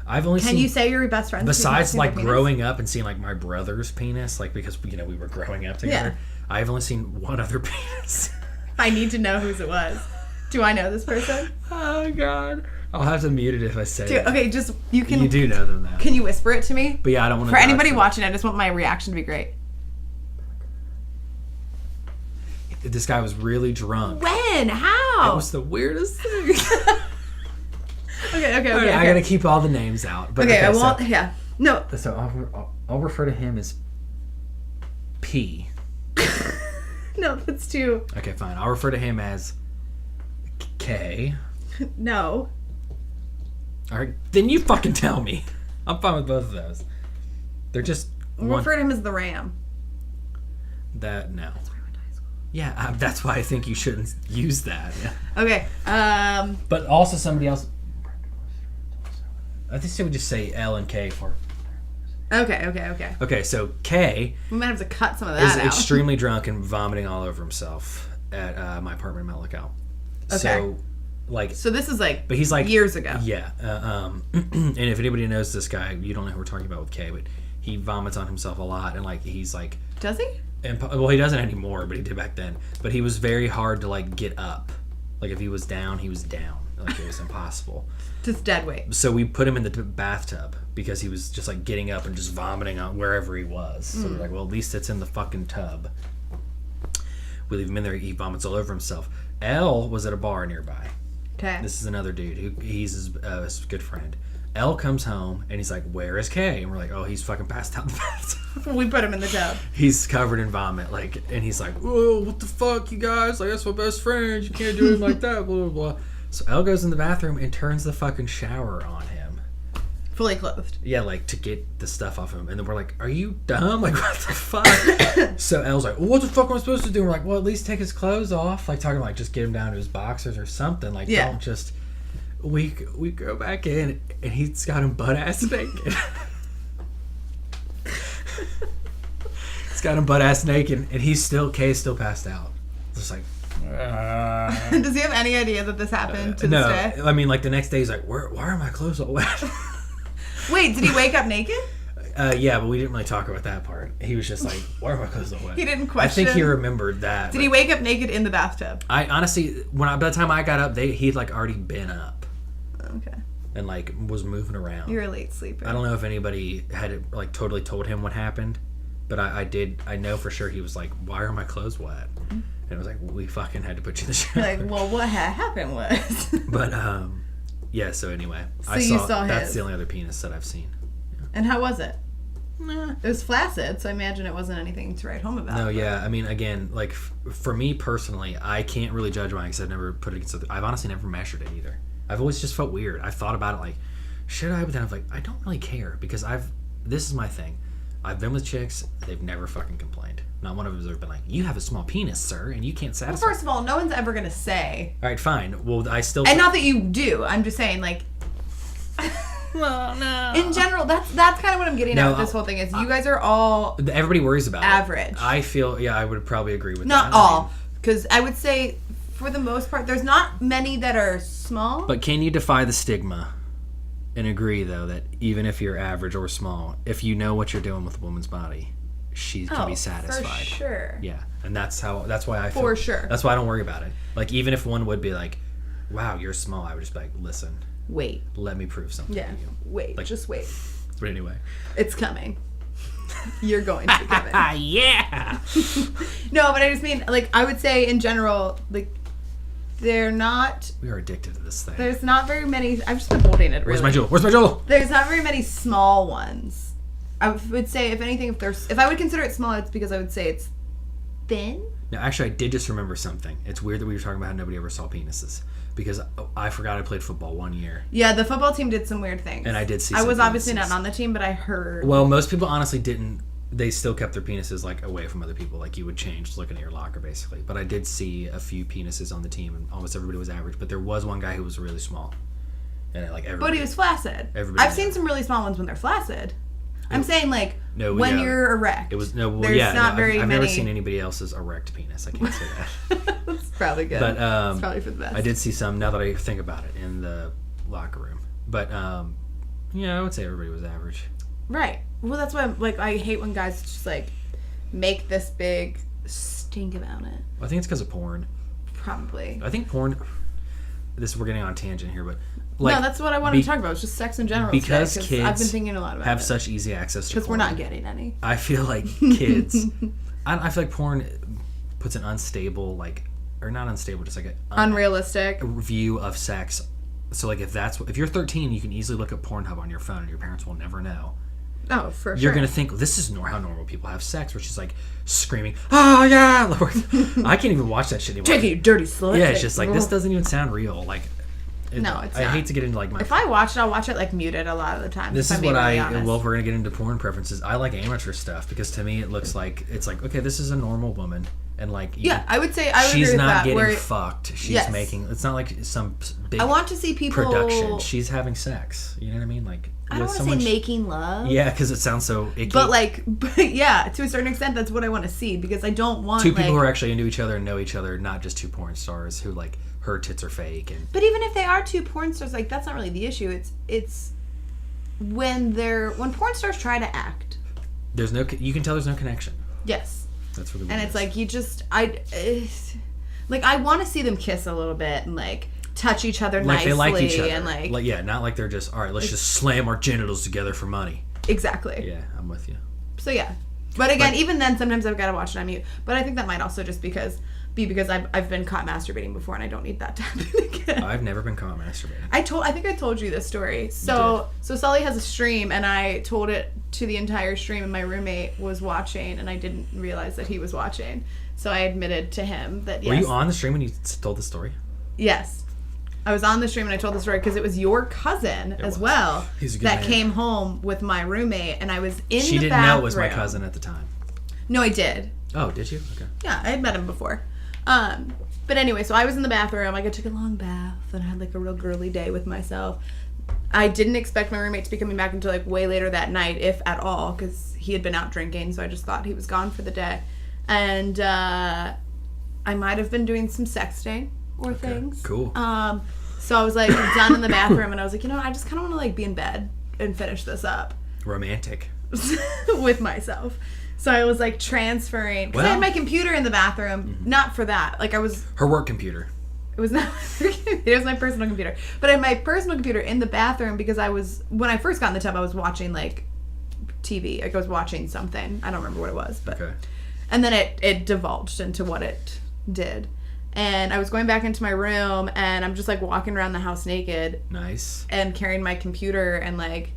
I've only seen... Can you say your best friend's penis? Besides, like, growing up and seeing, like, my brother's penis, like, because, we were growing up together, yeah. I've only seen one other penis. I need to know whose it was. Do I know this person? Oh, God. I'll have to mute it if I say it. Okay, just... You do know them now. Can you whisper it to me? But yeah, I don't want to... For anybody watching, I just want my reaction to be great. This guy was really drunk. When? How? It was the weirdest thing. Okay. I gotta keep all the names out. But I won't. Yeah. No. So I'll refer to him as P. No, that's too. Okay, fine. I'll refer to him as K. No. All right, then you fucking tell me. I'm fine with both of those. They're just. We'll refer to him as the Ram. That no. That's where I went to high school. Yeah, that's why I think you shouldn't use that. Okay. But also somebody else. I think they would just say L and K for. Okay. Okay, so K. We might have to cut some of that out. Is extremely drunk and vomiting all over himself at my apartment in Mount Lookout. Okay. So this is like. But he's like years ago. Yeah. And if anybody knows this guy, you don't know who we're talking about with K, but he vomits on himself a lot, and like he's like. Does he? And well, he doesn't anymore, but he did back then. But he was very hard to like get up. Like if he was down, he was down. Like it was impossible. Just dead weight. So we put him in the bathtub because he was just like getting up and just vomiting on wherever he was. So we're like, well, at least it's in the fucking tub. We leave him in there. He vomits all over himself. L was at a bar nearby. Okay. This is another dude who he's his good friend. L comes home and he's like, "Where is K?" And we're like, "Oh, he's fucking passed out in the bathtub." We put him in the tub. He's covered in vomit, like, and he's like, "Whoa, what the fuck, you guys? Like, that's my best friend. You can't do it like that." Blah blah blah. So L goes in the bathroom and turns the fucking shower on him, fully clothed. Yeah, like to get the stuff off him, and then we're like, "Are you dumb? Like, what the fuck?" So L's like, well, "What the fuck am I supposed to do?" And we're like, "Well, at least take his clothes off." Like talking like just get him down to his boxers or something. Like, don't just. We go back in and he's got him butt ass naked. He's got him butt ass naked and Kay's still passed out. Just like. Does he have any idea that this happened to this day? I mean, like the next day he's like, why are my clothes all wet? Wait, did he wake up naked? Yeah, but we didn't really talk about that part. He was just like, why are my clothes all wet? He didn't question. I think he remembered that. Did he wake up naked in the bathtub? I honestly, by the time I got up, he'd like already been up. Okay. And like was moving around. You're a late sleeper. I don't know if anybody had like totally told him what happened, but I did. I know for sure he was like, "Why are my clothes wet?" And it was like, we fucking had to put you in the shower. Like, well, what happened was. But yeah. So anyway, so you saw that's his. the only other penis that I've seen. Yeah. And how was it? Nah. It was flaccid, so I imagine it wasn't anything to write home about. No, yeah. I mean, again, like for me personally, I can't really judge mine because I've never put it against. I've honestly never measured it either. I've always just felt weird. I've thought about it like, should I? But then I'm like, I don't really care because this is my thing. I've been with chicks, they've never fucking complained. Not one of them has ever been like, you have a small penis, sir, and you can't satisfy. Well, first of all, no one's ever going to say. All right, fine. Well, I still. And not that you do. I'm just saying, like. Well, no. In general, that's kind of what I'm getting at with this whole thing is you guys are all. Everybody worries about average. I feel, yeah, I would probably agree with not that. Not all. Because I would say. For the most part, there's not many that are small. But can you defy the stigma and agree, though, that even if you're average or small, if you know what you're doing with a woman's body, she can be satisfied. For sure. Yeah, and that's why I feel. For sure. That's why I don't worry about it. Like, even if one would be like, wow, you're small, I would just be like, listen. Wait. Let me prove something to you. Wait. Like, just wait. But anyway. It's coming. You're going to be coming. Yeah! No, but I just mean, like, I would say in general, like, they're not. We are addicted to this thing. There's not very many. I've just been holding it. Where's my jewel? Where's my jewel? There's not very many small ones. I would say, if anything, if I would consider it small, it's because I would say it's thin. No, actually, I did just remember something. It's weird that we were talking about how nobody ever saw penises because I forgot I played football 1 year. Yeah, the football team did some weird things. And I did see. I was obviously not on the team, but I heard. Well, most people honestly didn't. They still kept their penises like away from other people. Like you would change looking at your locker basically. But I did see a few penises on the team and almost everybody was average. But there was one guy who was really small. And like everybody. But he was flaccid. I've seen some really small ones when they're flaccid. I'm saying like when you're erect. It was I've never seen anybody else's erect penis. I can't say that. That's probably good. But it's probably for the best. I did see some now that I think about it in the locker room. But yeah, I would say everybody was average. Right. Well, that's why I hate when guys just like make this big stink about it. I think it's because of porn. Probably. I think porn. We're getting on a tangent here, but no, that's what I wanted to talk about. It's just sex in general. Because kids I've been thinking a lot about have such easy access to porn. Because we're not getting any. I feel like kids. I feel like porn puts an unstable, or not unstable, just like an unrealistic view of sex. So like if you're 13, you can easily look at Pornhub on your phone, and your parents will never know. Oh, for sure. You're going to think, this is how normal people have sex, where she's like screaming, oh, yeah, Lord. I can't even watch that shit anymore. Take it, you dirty slut. Yeah, it's just like, this doesn't even sound real. Like, no, it's I not. hate to get into like my... If I watch it, I'll watch it like muted a lot of the time. This is what well, if we're going to get into porn preferences, I like amateur stuff because to me it looks like, it's like, okay, this is a normal woman. And like, I would say I would she's agree with not that, getting fucked. She's making, it's not like some big I want to see people production. She's having sex. You know what I mean? Like, I don't want to say making love. Yeah, because it sounds so icky. But yeah, to a certain extent, that's what I want to see because I don't want two people who are actually into each other and know each other, not just two porn stars who like her tits are fake. But even if they are two porn stars, like that's not really the issue. It's when porn stars try to act. You can tell there's no connection. Yes. That's what it is. And it's like I want to see them kiss a little bit and like touch each other like nicely. They like each other. And like yeah, not like they're just, all right, let's just slam our genitals together for money. Exactly. Yeah, I'm with you. So yeah. But again, even then sometimes I've got to watch it on mute. But I think that might also just be because I've been caught masturbating before and I don't need that to happen again. I've never been caught masturbating. I think I told you this story. So Sully has a stream and I told it to the entire stream and my roommate was watching and I didn't realize that he was watching. So I admitted to him that yes. Were you on the stream when you told the story? Yes. I was on the stream and I told the story because it was your cousin well that came home with my roommate and I was in the bathroom. She didn't know it was my cousin at the time. No, I did. Oh, did you? Okay. Yeah, I had met him before. But anyway, so I was in the bathroom. Like I took a long bath and I had like a real girly day with myself. I didn't expect my roommate to be coming back until like way later that night, if at all, because he had been out drinking. So I just thought he was gone for the day. And I might have been doing some sexting or things. Cool. So I was like done in the bathroom and I was like, I just kind of want to like be in bed and finish this up. Romantic. With myself. So I was like transferring because I had my computer in the bathroom, not for that. Like I was her work computer. It was not my work computer. It was my personal computer. But I had my personal computer in the bathroom because when I first got in the tub, I was watching like TV. Like I was watching something. I don't remember what it was, but and then it divulged into what it did. And I was going back into my room and I'm just like walking around the house naked. Nice. And carrying my computer and like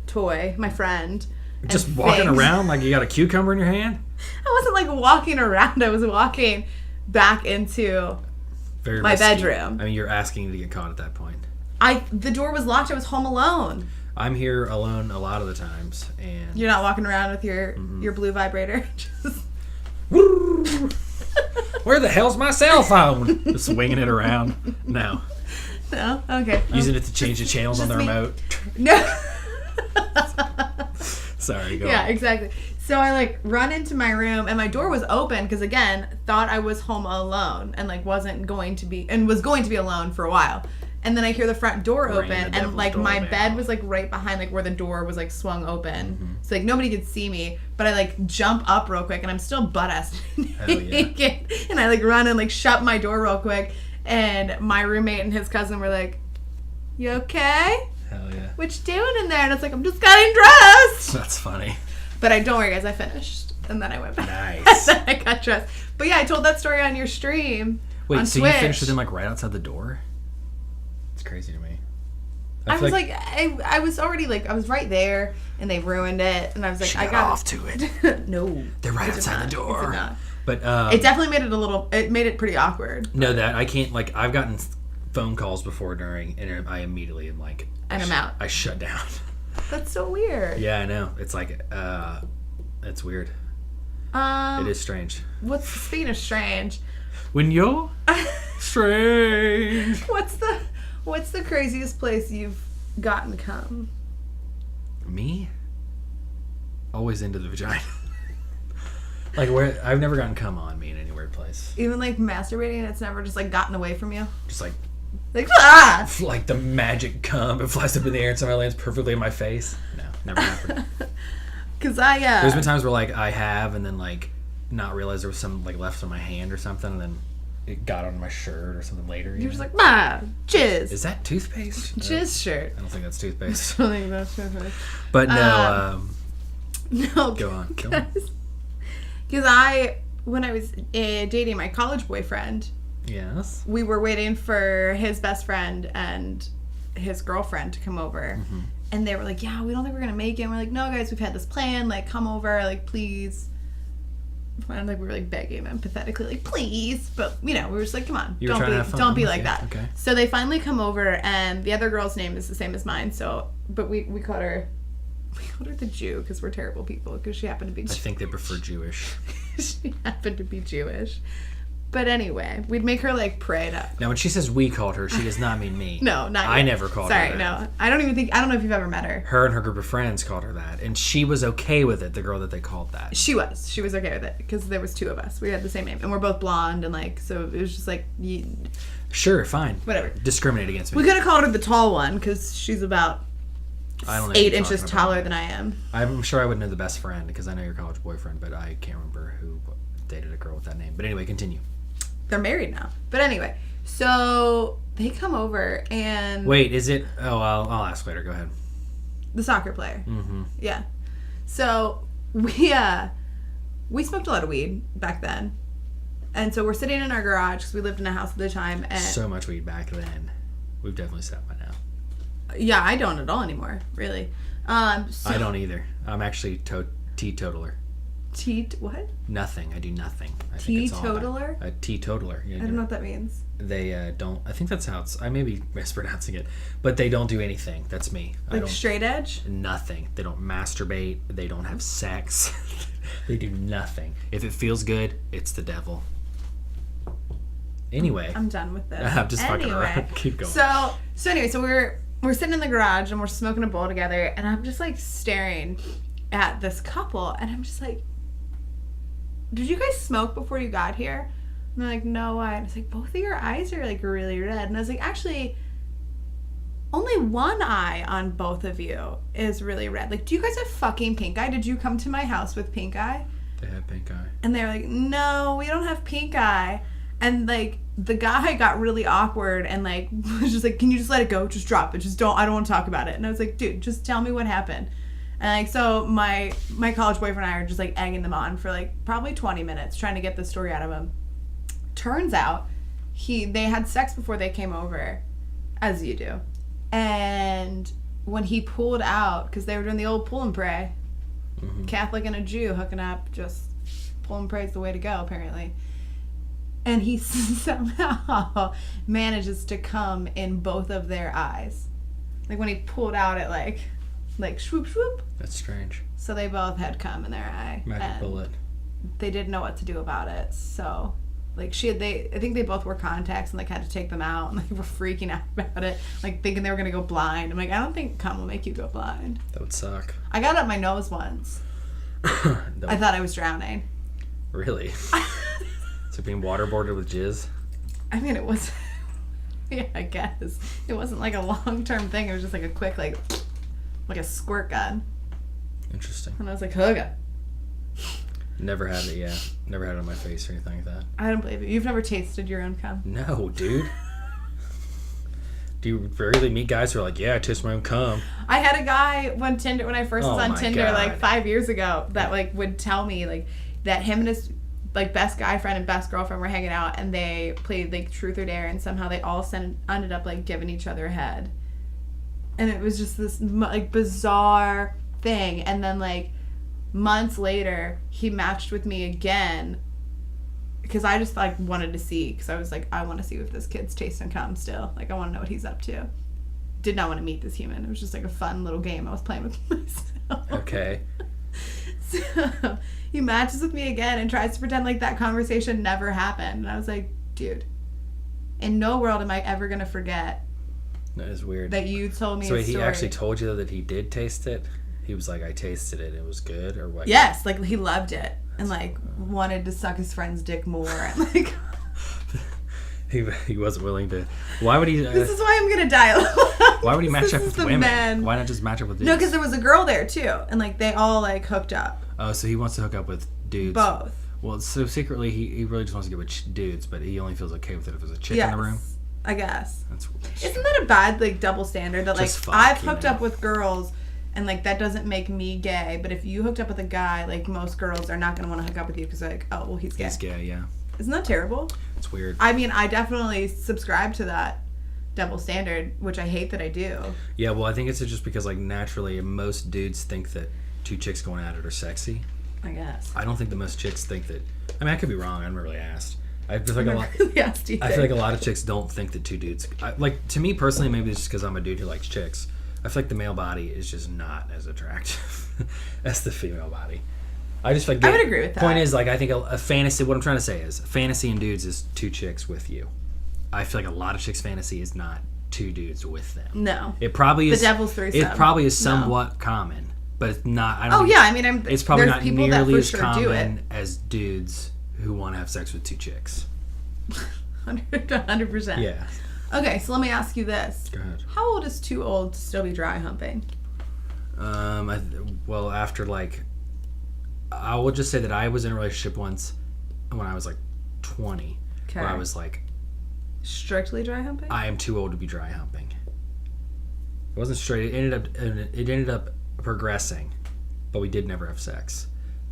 Toy, my friend. Just walking around like you got a cucumber in your hand? I wasn't like walking around. I was walking back into my bedroom. I mean, you're asking to get caught at that point. The door was locked. I was home alone. I'm here alone a lot of the times, and you're not walking around with your blue vibrator. Just where the hell's my cell phone? Just swinging it around. No. No. Okay. Using it to change the channels on the remote. No. Sorry, go on. Yeah, exactly. So I like run into my room and my door was open because again, thought I was home alone and like was going to be alone for a while. And then I hear the front door open and like my bed was like right behind like where the door was like swung open. So like nobody could see me, but I like jump up real quick and I'm still butt-ass naked. And I like run and like shut my door real quick and my roommate and his cousin were like, "You okay? Hell yeah. What you doing in there?" And it's like, "I'm just getting dressed." That's funny. But don't worry, guys, I finished. And then I went back. Nice. And then I got dressed. But yeah, I told that story on your stream. Wait, on so Twitch. You finished with him like right outside the door? It's crazy to me. I was like I was already like, I was right there and they ruined it. And I was like, I got off to it. No. They're right outside the door. It did not. But it definitely made it pretty awkward. No, that I can't, like, I've gotten phone calls before during, and I immediately am like, and I'm out. I shut down. That's so weird. Yeah, I know. It's like, it's weird. It is strange. Speaking of strange, when you're strange. What's the craziest place you've gotten cum? Me? Always into the vagina. Like where I've never gotten cum on me in any weird place. Even like masturbating, it's never just like gotten away from you. Just like like the magic cum, it flies up in the air and somebody lands perfectly in my face. No, never happened. Cause there's been times where like I have and then like not realize there was some like left on my hand or something and then it got on my shirt or something later. You're just like, jizz. Is that toothpaste? Jizz shirt. I don't think that's toothpaste. I don't think that's toothpaste. But no, no. Go on. Kill me. Because when I was dating my college boyfriend, yes, we were waiting for his best friend and his girlfriend to come over, And they were like, yeah, we don't think we're going to make it. And we're like, no, guys, we've had this plan. Like, come over. Like, please. And like we were like begging them pathetically, like, please. But, we were just like, come on. Don't be like that. Okay. So they finally come over, and the other girl's name is the same as mine. So, but we called her the Jew because we're terrible people, because she happened to be I think they prefer Jewish. She happened to be Jewish. But anyway, we'd make her like pray to. Now, when she says we called her, she does not mean me. No, not I yet. never called her. Sorry, no. I don't know if you've ever met her. Her and her group of friends called her that, and she was okay with it. The girl that they called that. She was okay with it because there was two of us. We had the same name, and we're both blonde, and like so it was just like. Sure, fine. Whatever. Discriminate against me. We could have called her the tall one because she's about 8 inches taller than I am. I'm sure I would know the best friend because I know your college boyfriend, but I can't remember who dated a girl with that name. But anyway, continue. They're married now. But anyway, so they come over and... Wait, is it... Oh, I'll ask later. Go ahead. The soccer player. Mm-hmm. Yeah. So we smoked a lot of weed back then. And so we're sitting in our garage because we lived in a house at the time. And so much weed back then. We've definitely stopped by now. Yeah, I don't at all anymore, really. I don't either. I'm actually teetotaler. What? Nothing. I do nothing. Teetotaler? A teetotaler. I don't know what that means. They don't. I think that's how it's. I may be mispronouncing it, but they don't do anything. That's me. Like straight edge? Nothing. They don't masturbate. They don't have sex. They do nothing. If it feels good, it's the devil. Anyway, I'm done with this. I'm just fucking around. Keep going. So anyway, so we're sitting in the garage and we're smoking a bowl together, and I'm just like staring at this couple, and I'm just like, did you guys smoke before you got here? And they're like, no, why? And I was like, both of your eyes are like really red. And I was like, actually, only one eye on both of you is really red. Like, do you guys have fucking pink eye? Did you come to my house with pink eye? They have pink eye. And they're like, no, we don't have pink eye. And like the guy got really awkward and like was just like, can you just let it go? Just drop it. I don't want to talk about it. And I was like, dude, just tell me what happened. And like, so my college boyfriend and I are just like egging them on for like probably 20 minutes trying to get the story out of him. Turns out they had sex before they came over, as you do. And when he pulled out, because they were doing the old pull and pray, Catholic and a Jew hooking up, just pull and pray is the way to go, apparently. And he somehow manages to come in both of their eyes. Like when he pulled out, it like swoop swoop. That's strange. So they both had cum in their eye. Magic bullet. They didn't know what to do about it. So like I think they both wore contacts and like had to take them out, and they were freaking out about it, like thinking they were gonna go blind. I'm like, I don't think cum will make you go blind. That would suck. I got up my nose once. I thought I was drowning. Really? So being waterboarded with jizz? I mean, it was. Yeah, I guess it wasn't like a long-term thing. It was just like a quick like a squirt gun. Interesting. And I was like, hugga. Never had it, yeah. Never had it on my face or anything like that. I don't believe it. You've never tasted your own cum? No, dude. Do you rarely meet guys who are like, yeah, I taste my own cum? I had a guy when I first was on Tinder, God. like 5 years ago, that like would tell me like that him and his like best guy friend and best girlfriend were hanging out, and they played like Truth or Dare, and somehow they all ended up like giving each other head. And it was just this like bizarre thing. And then like months later, he matched with me again because I just like wanted to see, because I was like, I want to see if this kid's tasting cum still. Like I want to know what he's up to. Did not want to meet this human. It was just like a fun little game I was playing with myself. Okay. So he matches with me again and tries to pretend like that conversation never happened. And I was like, dude, in no world am I ever going to forget. That is weird. That you told me a story. So he actually told you that he did taste it? He was like, I tasted it. It was good, or what? Yes, like he loved it and like wanted to suck his friend's dick more. And like he wasn't willing to. Why would he? This is why I'm gonna die alone. Why would he match up with women? Men. Why not just match up with dudes? No, because there was a girl there too, and like they all like hooked up. Oh, so he wants to hook up with dudes. Both. Well, so secretly he really just wants to get with dudes, but he only feels okay with it if there's a chick in the room. I guess. That's Isn't that a bad like double standard that like I've hooked up with girls and like that doesn't make me gay, but if you hooked up with a guy, like most girls are not going to want to hook up with you because like, oh well, he's gay. He's gay, yeah. Isn't that terrible? It's weird. I mean, I definitely subscribe to that double standard, which I hate that I do. Yeah, well, I think it's just because, like, naturally, most dudes think that two chicks going at it are sexy. I guess. I don't think that most chicks think that. I mean, I could be wrong. I haven't really asked. I feel like I feel like a lot of chicks don't think that two dudes. Like, to me personally, maybe it's just because I'm a dude who likes chicks. I feel like the male body is just not as attractive as the female body. I just like. I would agree with that. Point is, like, I think a fantasy. What I'm trying to say is, fantasy in dudes is two chicks with you. I feel like a lot of chicks' fantasy is not two dudes with them. No, it probably is. The devil's threesome. It probably is somewhat common, but it's not. I don't it's probably not nearly as common as dudes who want to have sex with two chicks. 100%. Yeah. Okay, so let me ask you this. Go ahead. How old is too old to still be dry humping? Well, after like, I will just say that I was in a relationship once when I was like 20, where I was like, strictly dry humping? I am too old to be dry humping. It wasn't straight. It ended up progressing, but we did never have sex.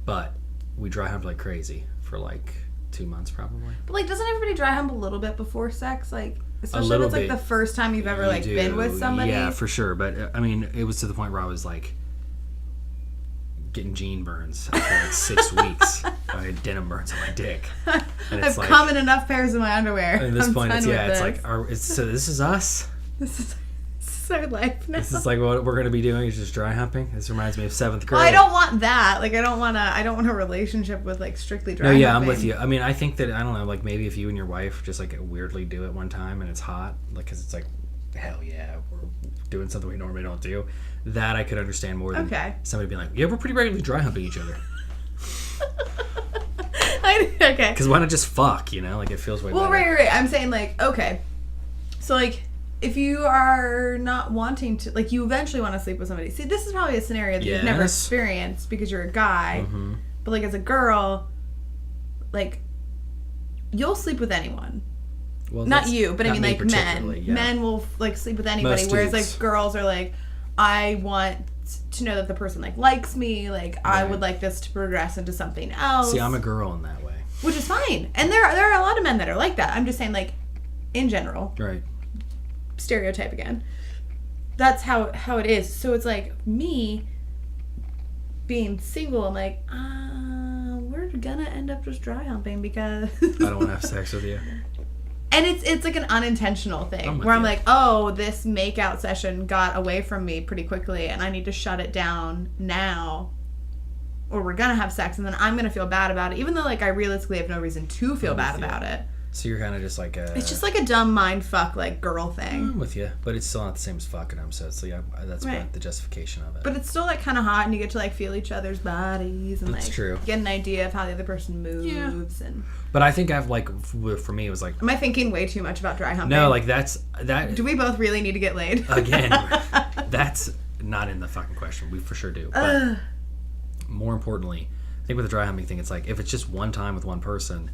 But we dry humped like crazy for like 2 months probably. But like, doesn't everybody dry hump a little bit before sex? Like, especially if it's like the first time you've ever like been with somebody. Yeah, for sure. But I mean, it was to the point where I was like getting gene burns after like 6 weeks. I had denim burns on my dick. And I've come in enough pairs of my underwear. At this point, it's like, so this is us. This is our life now. This is like what we're gonna be doing is just dry humping. This reminds me of 7th grade. Well, I don't want that. Like, I don't want a relationship with like strictly dry humping. No, yeah, I'm with you. I mean, I think that, I don't know, like maybe if you and your wife just like weirdly do it one time and it's hot, like, because it's like, hell yeah, we're doing something we normally don't do. That I could understand more than somebody being like, yeah, we're pretty regularly dry humping each other. Okay. Because why not just fuck, you know? Like, it feels way better. Well, right. I'm saying, like, okay. So, like, if you are not wanting to, like, you eventually want to sleep with somebody. See, this is probably a scenario that you've never experienced because you're a guy. Mm-hmm. But, like, as a girl, like, you'll sleep with anyone. Well, not you, but I mean, like, men. Yeah. Men will, like, sleep with anybody. Whereas, like, girls are like, I want to know that the person, like, likes me. Like, I would like this to progress into something else. See, I'm a girl in that way. Which is fine. And there are a lot of men that are like that. I'm just saying, like, in general. Right. Stereotype again. That's how it is. So it's like, me being single, I'm like, we're gonna end up just dry humping because I don't want to have sex with you. And it's like an unintentional thing where I'm like, oh, this makeout session got away from me pretty quickly and I need to shut it down now or we're gonna have sex and then I'm gonna feel bad about it, even though like I realistically have no reason to feel bad about it. So you're kind of just like it's just like a dumb mind fuck like girl thing. I'm with you, but it's still not the same as fucking them. So it's like that's the justification of it. But it's still like kind of hot, and you get to like feel each other's bodies and that's like true. Get an idea of how the other person moves and. But I think I've like for me it was like. Am I thinking way too much about dry humping? No, like that. Do we both really need to get laid? Again, that's not in the fucking question. We for sure do. But more importantly, I think with the dry humping thing, it's like if it's just one time with one person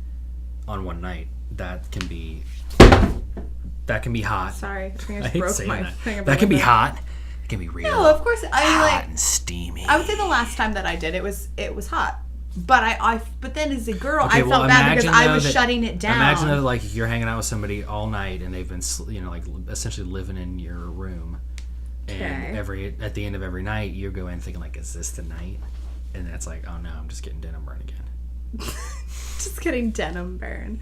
on one night. That can be hot. Sorry, I think I just broke my finger. That can be hot. It can be real. No, of course. I mean, hot and steamy. I would say the last time that I did it was hot. But but then as a girl, I felt bad because I was shutting it down. Imagine that like you're hanging out with somebody all night and they've been like essentially living in your room, and at the end of every night you go in thinking like, is this the night? And then it's like, oh no, I'm just getting denim burn again. Just getting denim burn.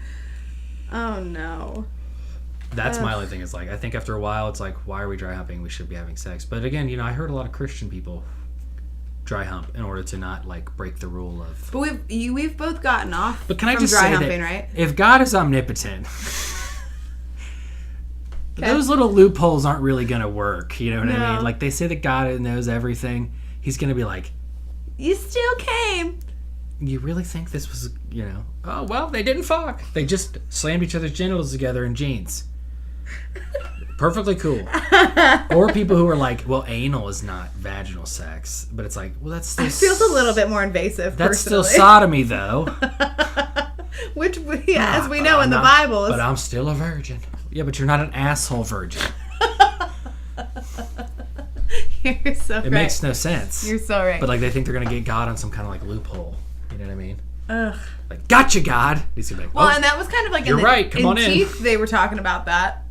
Oh no. That's my only thing is like I think after a while it's like, why are we dry humping? We should be having sex. But again, I heard a lot of Christian people dry hump in order to not like break the rule of. But we've both gotten off. But can I just say humping, that right? If God is omnipotent, those little loopholes aren't really gonna work. You know what I mean? Like they say that God knows everything. He's gonna be like, you still came. You really think this was, oh, well, they didn't fuck. They just slammed each other's genitals together in jeans. Perfectly cool. Or people who are like, well, anal is not vaginal sex. But it's like, well, that's still... It feels a little bit more invasive, That's personally. still sodomy, though. Which, as we know in the Bible... But I'm still a virgin. Yeah, but you're not an asshole virgin. You're so right. It makes no sense. You're so right. But like they think they're going to get God on some kind of like loophole. You know what I mean? Ugh. Like, gotcha, God. He's gonna be like, well, and that was kind of like you're right. Come on in. Teeth, they were talking about that.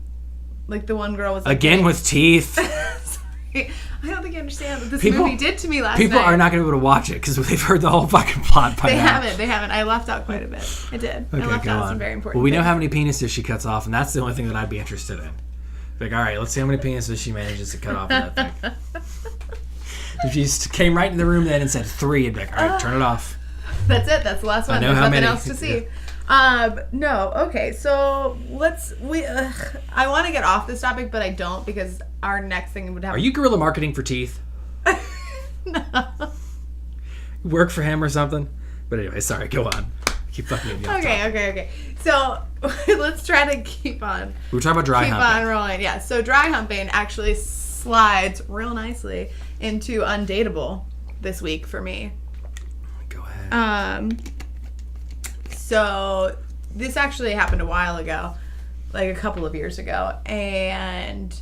Like the one girl was like, again with teeth. Sorry. I don't think you understand what this movie did to me last night. People are not going to be able to watch it because they've heard the whole fucking plot by now. They haven't. I left out quite a bit. I did. Okay, I left out some very important Well, we things. know how many penises she cuts off, and that's the only thing that I'd be interested in. Like, all right, let's see how many penises she manages to cut off of that thing. If you came right in the room then and said 3, it'd be like, all right, turn it off. That's it. That's the last one. I know There's how nothing many. else to see. No. Okay. So I want to get off this topic, but I don't because our next thing would have. Are you guerrilla marketing for teeth? No. Work for him or something? But anyway, sorry. Go on. Keep fucking me off topic. Okay. So let's try to keep on. We were talking about dry humping. Keep on rolling. Yeah. So dry humping actually slides real nicely into undateable this week for me. Go ahead. So this actually happened a while ago, like a couple of years ago, and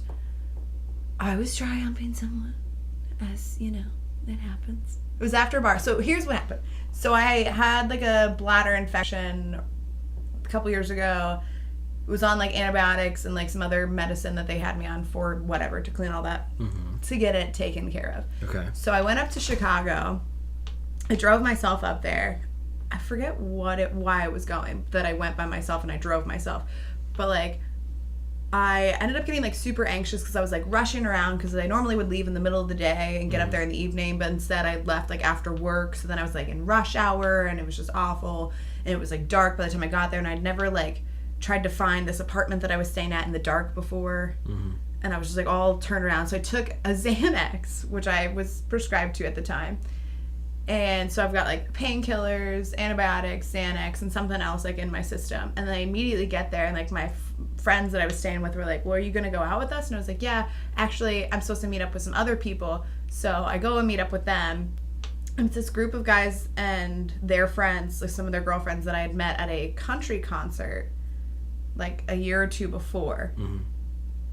I was dry humping someone, as you know, it happens. It was after a bar. So here's what happened. So I had like a bladder infection a couple years ago. It was on like antibiotics and like some other medicine that they had me on for whatever to clean all that, to get it taken care of. Okay. So I went up to Chicago. I drove myself up there. I forget why I was going, that I went by myself and I drove myself. But like, I ended up getting like super anxious because I was like rushing around because I normally would leave in the middle of the day and get up there in the evening, but instead I left like after work. So then I was like in rush hour and it was just awful. And it was like dark by the time I got there, and I'd never like tried to find this apartment that I was staying at in the dark before. And I was just like all turned around. So I took a Xanax, which I was prescribed to at the time. And so I've got like painkillers, antibiotics, Xanax, and something else like in my system. And then I immediately get there, and like my friends that I was staying with were like, well, are you going to go out with us? And I was like, yeah, actually I'm supposed to meet up with some other people. So I go and meet up with them. And it's this group of guys and their friends, like some of their girlfriends that I had met at a country concert like a year or two before.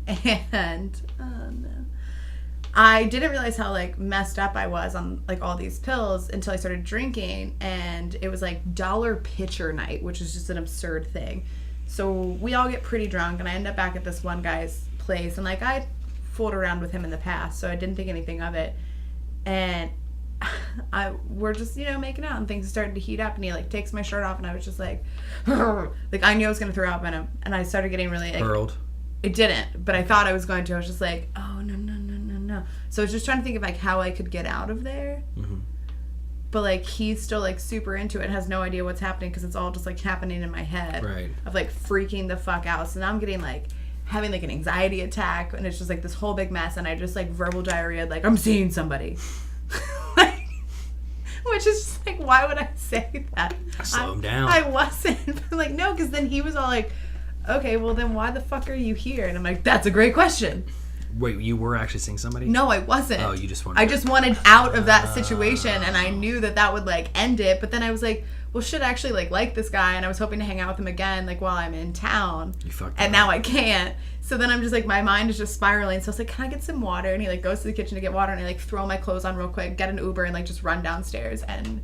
And oh no, I didn't realize how like messed up I was on like all these pills until I started drinking, and it was like dollar pitcher night, which is just an absurd thing. So we all get pretty drunk, and I end up back at this one guy's place, and like I fooled around with him in the past, so I didn't think anything of it. And we're just, you know, making out, and things started to heat up, and he like takes my shirt off, and I was just like I knew I was gonna throw up in him, and I started getting really like, Hurled. It didn't, but I thought I was going to. I was just like, oh no. So I was just trying to think of like how I could get out of there. But like he's still like super into it and has no idea what's happening because it's all just like happening in my head. Right. Of like freaking the fuck out. So now I'm getting like having like an anxiety attack, and it's just like this whole big mess, and I just like verbal diarrhea like I'm seeing somebody. Like, which is just like, why would I say that? Slow him down. I wasn't. But like, no, because then he was all like, okay, well then why the fuck are you here? And I'm like, that's a great question. Wait, you were actually seeing somebody? No, I wasn't. Oh, you just wanted... I just wanted out of that situation, and I knew that would like end it. But then I was like, well, shit, I actually like this guy, and I was hoping to hang out with him again like while I'm in town. You fucked and up. Now I can't. So then I'm just like, my mind is just spiraling. So I was like, can I get some water? And he like goes to the kitchen to get water, and I like throw my clothes on real quick, get an Uber, and like just run downstairs and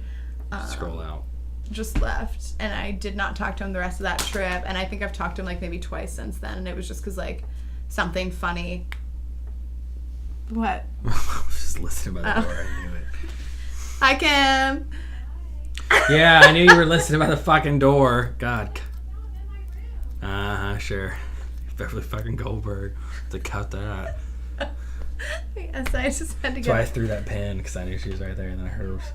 scroll out. Just left. And I did not talk to him the rest of that trip. And I think I've talked to him like maybe twice since then, and it was just because like something funny. What? I was just listening by the door. I knew it. Hi, Kim. Yeah, I knew you were listening by the fucking door. God. Sure. Beverly fucking Goldberg. To cut that. Yes, I just had to That's why I threw that pen, because I knew she was right there, and then I heard her.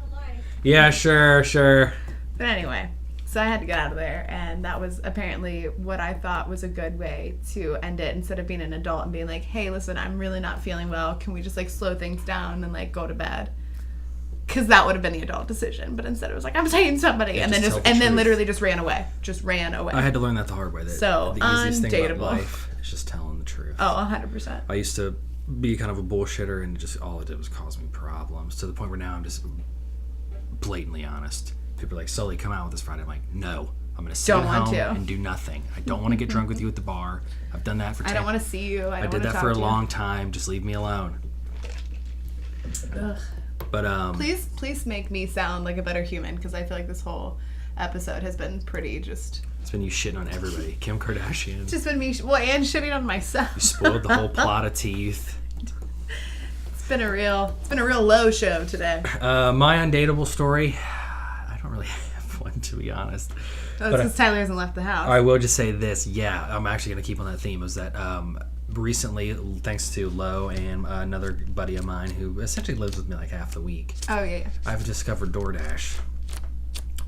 Yeah, sure. But anyway, so I had to get out of there, and that was apparently what I thought was a good way to end it, instead of being an adult and being like, hey, listen, I'm really not feeling well. Can we just like slow things down and like go to bed? Because that would have been the adult decision. But instead it was like, I'm saying somebody, and then literally just ran away. I had to learn that the hard way. So the easiest undateable. thing about life is just telling the truth. Oh, 100%. I used to be kind of a bullshitter, and just all it did was cause me problems, to the point where now I'm just blatantly honest. People are like, Sully, come out with us Friday. I'm like, no. I'm going to sit at home and do nothing. I don't want to get drunk with you at the bar. I've done that for 10 I don't want to see you. I did that for a long time. Just leave me alone. Ugh. But please make me sound like a better human, because I feel like this whole episode has been pretty just It's been you shitting on everybody. Kim Kardashian. It's just been me, and shitting on myself. You spoiled the whole plot of Teeth. It's been a real low show today. My undateable story, I don't really have one, to be honest. Oh, it's because Tyler hasn't left the house. I will just say this. Yeah, I'm actually going to keep on that theme. Was that recently, thanks to Lo and another buddy of mine who essentially lives with me like half the week. Oh, yeah. I've discovered DoorDash.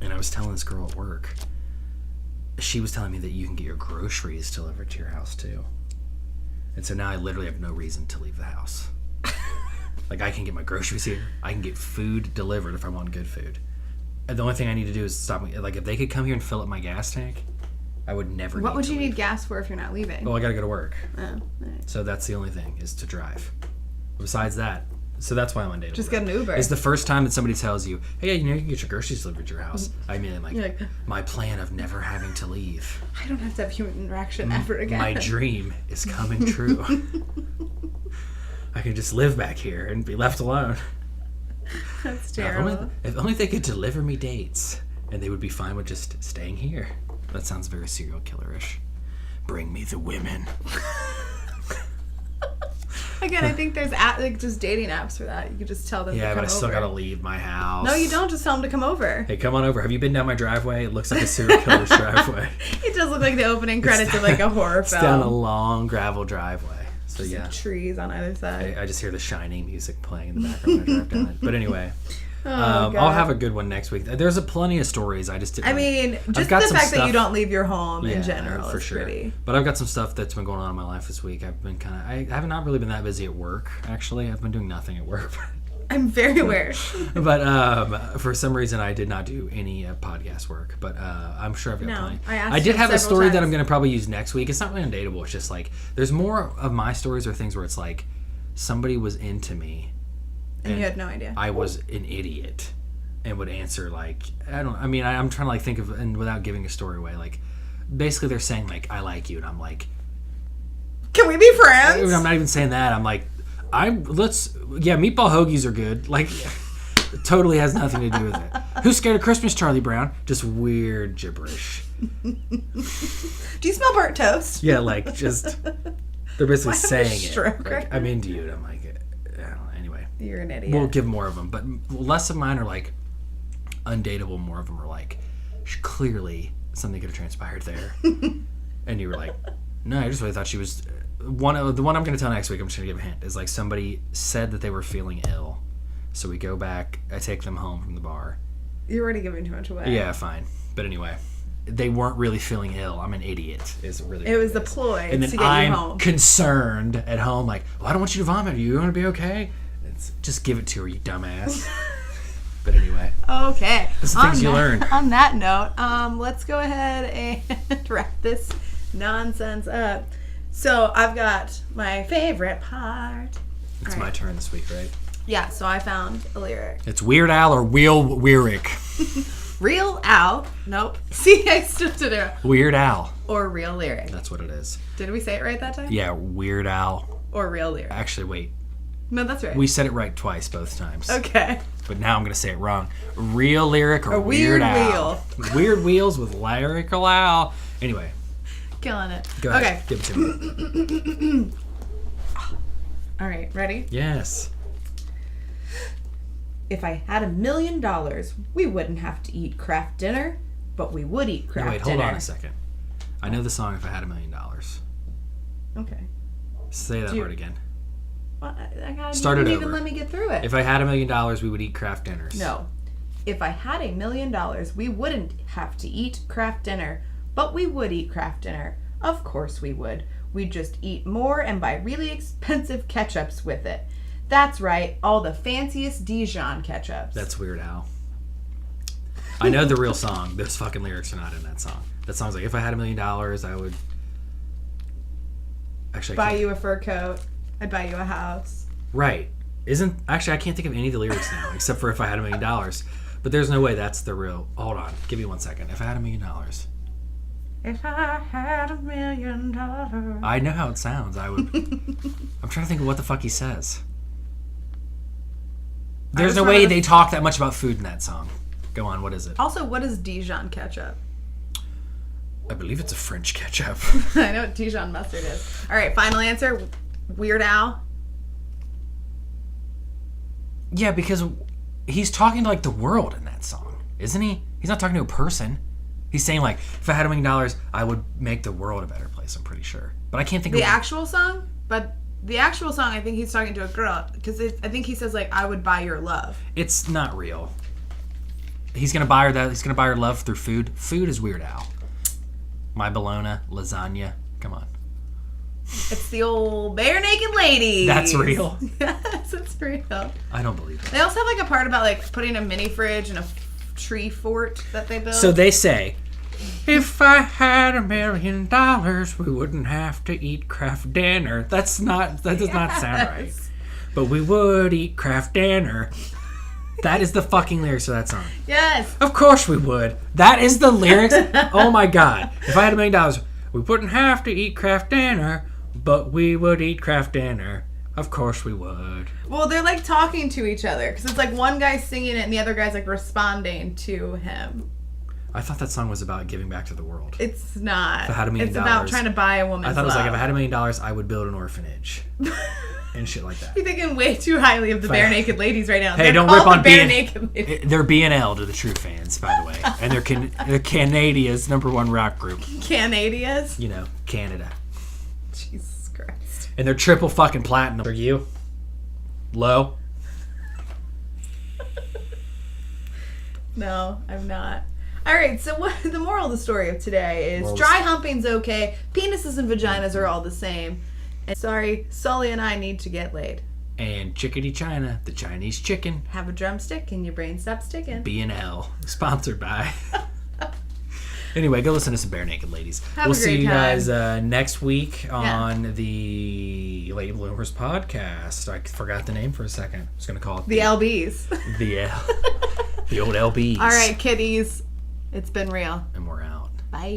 And I was telling this girl at work. She was telling me that you can get your groceries delivered to your house, too. And so now I literally have no reason to leave the house. Like, I can get my groceries here. I can get food delivered if I want good food. And the only thing I need to do is stop me. Like, if they could come here and fill up my gas tank, I would never What would you need gas for if you're not leaving? Well, I got to go to work. Oh, right. So that's the only thing, is to drive. Besides that, so that's why I'm undateable. Just get an Uber. It's the first time that somebody tells you, hey, you can get your groceries delivered to your house. I mean, like, my plan of never having to leave. I don't have to have human interaction ever again. My dream is coming true. I can just live back here and be left alone. That's terrible. If only they could deliver me dates, and they would be fine with just staying here. That sounds very serial killer-ish. Bring me the women. Again, I think there's just dating apps for that. You could just tell them to come over. Yeah, but I still gotta leave my house. No, you don't. Just tell them to come over. Hey, come on over. Have you been down my driveway? It looks like a serial killer's driveway. It does look like the opening credits of like a horror film. It's down a long gravel driveway. So just yeah. Trees on either side. I just hear the Shining music playing in the background when I drive down it. But anyway. I'll have a good one next week. There's plenty of stories. I just didn't. I mean, just the fact that you don't leave your home in general for sure. Pretty. But I've got some stuff that's been going on in my life this week. I've been I have not really been that busy at work. Actually, I've been doing nothing at work. I'm very aware. But for some reason, I did not do any podcast work. But I'm sure I've got plenty. I did have a story that I'm going to probably use next week. It's not really undateable. It's just like there's more of my stories or things where it's like somebody was into me. And you had no idea. I was an idiot. And would answer like I'm trying to like think of, and without giving a story away, like basically they're saying like I like you, and I'm like, can we be friends? I'm not even saying that. I'm like, meatball hoagies are good. Like totally has nothing to do with it. Who's scared of Christmas, Charlie Brown? Just weird gibberish. Do you smell burnt toast? Yeah, like just they're basically saying it. Like, I'm into you, and I'm like, I don't know. Anyway, you're an idiot. We'll give more of them, but less of mine are like undateable. More of them are like clearly something could have transpired there. And you were like, no, I just really thought she was the one I'm going to tell next week. I'm just going to give a hint, is like somebody said that they were feeling ill, so we go back, I take them home from the bar. You're already giving too much away. Yeah, fine, but anyway, they weren't really feeling ill. I'm an idiot is really it was the ploy, and then to get I'm you home. Concerned at home, like, well, I don't want you to vomit. You want to be okay? Just give it to her, you dumbass. But anyway. Okay. That's the things you learn. On that note, let's go ahead and wrap this nonsense up. So I've got my favorite part. It's my turn this week, right? Yeah, so I found a lyric. It's Weird Al or Will Weirick. Real Al. Nope. See, I stood to there. Weird Al. Or real lyric. That's what it is. Did we say it right that time? Yeah, Weird Al. Or real lyric. Actually, wait. No, that's right. We said it right twice, both times. Okay. But now I'm going to say it wrong. Real lyric or Weird Al. Wheel. Weird Wheels with Lyrical Al. Anyway. Killing it. Go ahead. Okay. Give it to me. All right, ready? Yes. If I had $1 million, we wouldn't have to eat Kraft dinner, but we would eat Kraft dinner. Wait, hold on a second. I know the song If I Had $1 Million. Okay. Say that word again. Well, Start it over. Even let me get through it. If I had $1 million, we would eat Kraft dinners. No. If I had $1 million, we wouldn't have to eat Kraft dinner, but we would eat Kraft dinner. Of course we would. We'd just eat more and buy really expensive ketchups with it. That's right, all the fanciest Dijon ketchups. That's Weird Al. I know the real song. Those fucking lyrics are not in that song. That song's like, if I had $1 million, I would... Actually, buy you a fur coat. I'd buy you a house. Right. Actually, I can't think of any of the lyrics now, except for If I Had $1 million. But there's no way that's the real... Hold on. Give me 1 second. If I had $1 million. If I had $1 million. I know how it sounds. I would... I'm trying to think of what the fuck he says. There's no way they talk that much about food in that song. Go on. What is it? Also, what is Dijon ketchup? I believe it's a French ketchup. I know what Dijon mustard is. All right, final answer. Weird Al. Yeah, because he's talking to like the world in that song, isn't he? He's not talking to a person. He's saying like, if I had $1 million, I would make the world a better place. I'm pretty sure, but I can't think of the actual song. But the actual song, I think he's talking to a girl because I think he says like, I would buy your love. It's not real. He's gonna buy her that. He's gonna buy her love through food. Food is Weird Al. My bologna, lasagna. Come on. It's the old Barenaked Ladies. That's real? Yes, it's real. I don't believe it. They also have like a part about like putting a mini fridge in a tree fort that they built. So they say, if I had $1 million, we wouldn't have to eat Kraft dinner. That does not sound right. But we would eat Kraft dinner. That is the fucking lyrics of that song. Yes. Of course we would. That is the lyrics. Oh my God. If I had $1 million, we wouldn't have to eat Kraft dinner, but we would eat Kraft dinner. Of course we would. Well, they're like talking to each other because it's like one guy's singing it and the other guy's like responding to him. I thought that song was about giving back to the world. It's not. If I had $1 million, it's about trying to buy a woman's I thought it was love. like if I had $1 million, I would build an orphanage. And shit like that. You're thinking way too highly of the Barenaked Ladies right now. Hey, they're don't rip on Barenaked Ladies. They're BNL to the true fans, by the way. And they're Canada's #1 rock group. Canada's? You know, Canada. Jesus Christ. And they're triple fucking platinum. Are you? Low? No, I'm not. All right, so what the moral of the story of today is dry humping's okay. Penises and vaginas are all the same. And sorry, Sully and I need to get laid. And Chickadee China, the Chinese chicken. Have a drumstick and your brain stops ticking. B&L, sponsored by. Anyway, go listen to some Barenaked Ladies. We'll see you guys next week on the Late Bloomers podcast. I forgot the name for a second. I was going to call it the LBs. The old LBs. All right, kiddies. It's been real. And we're out. Bye.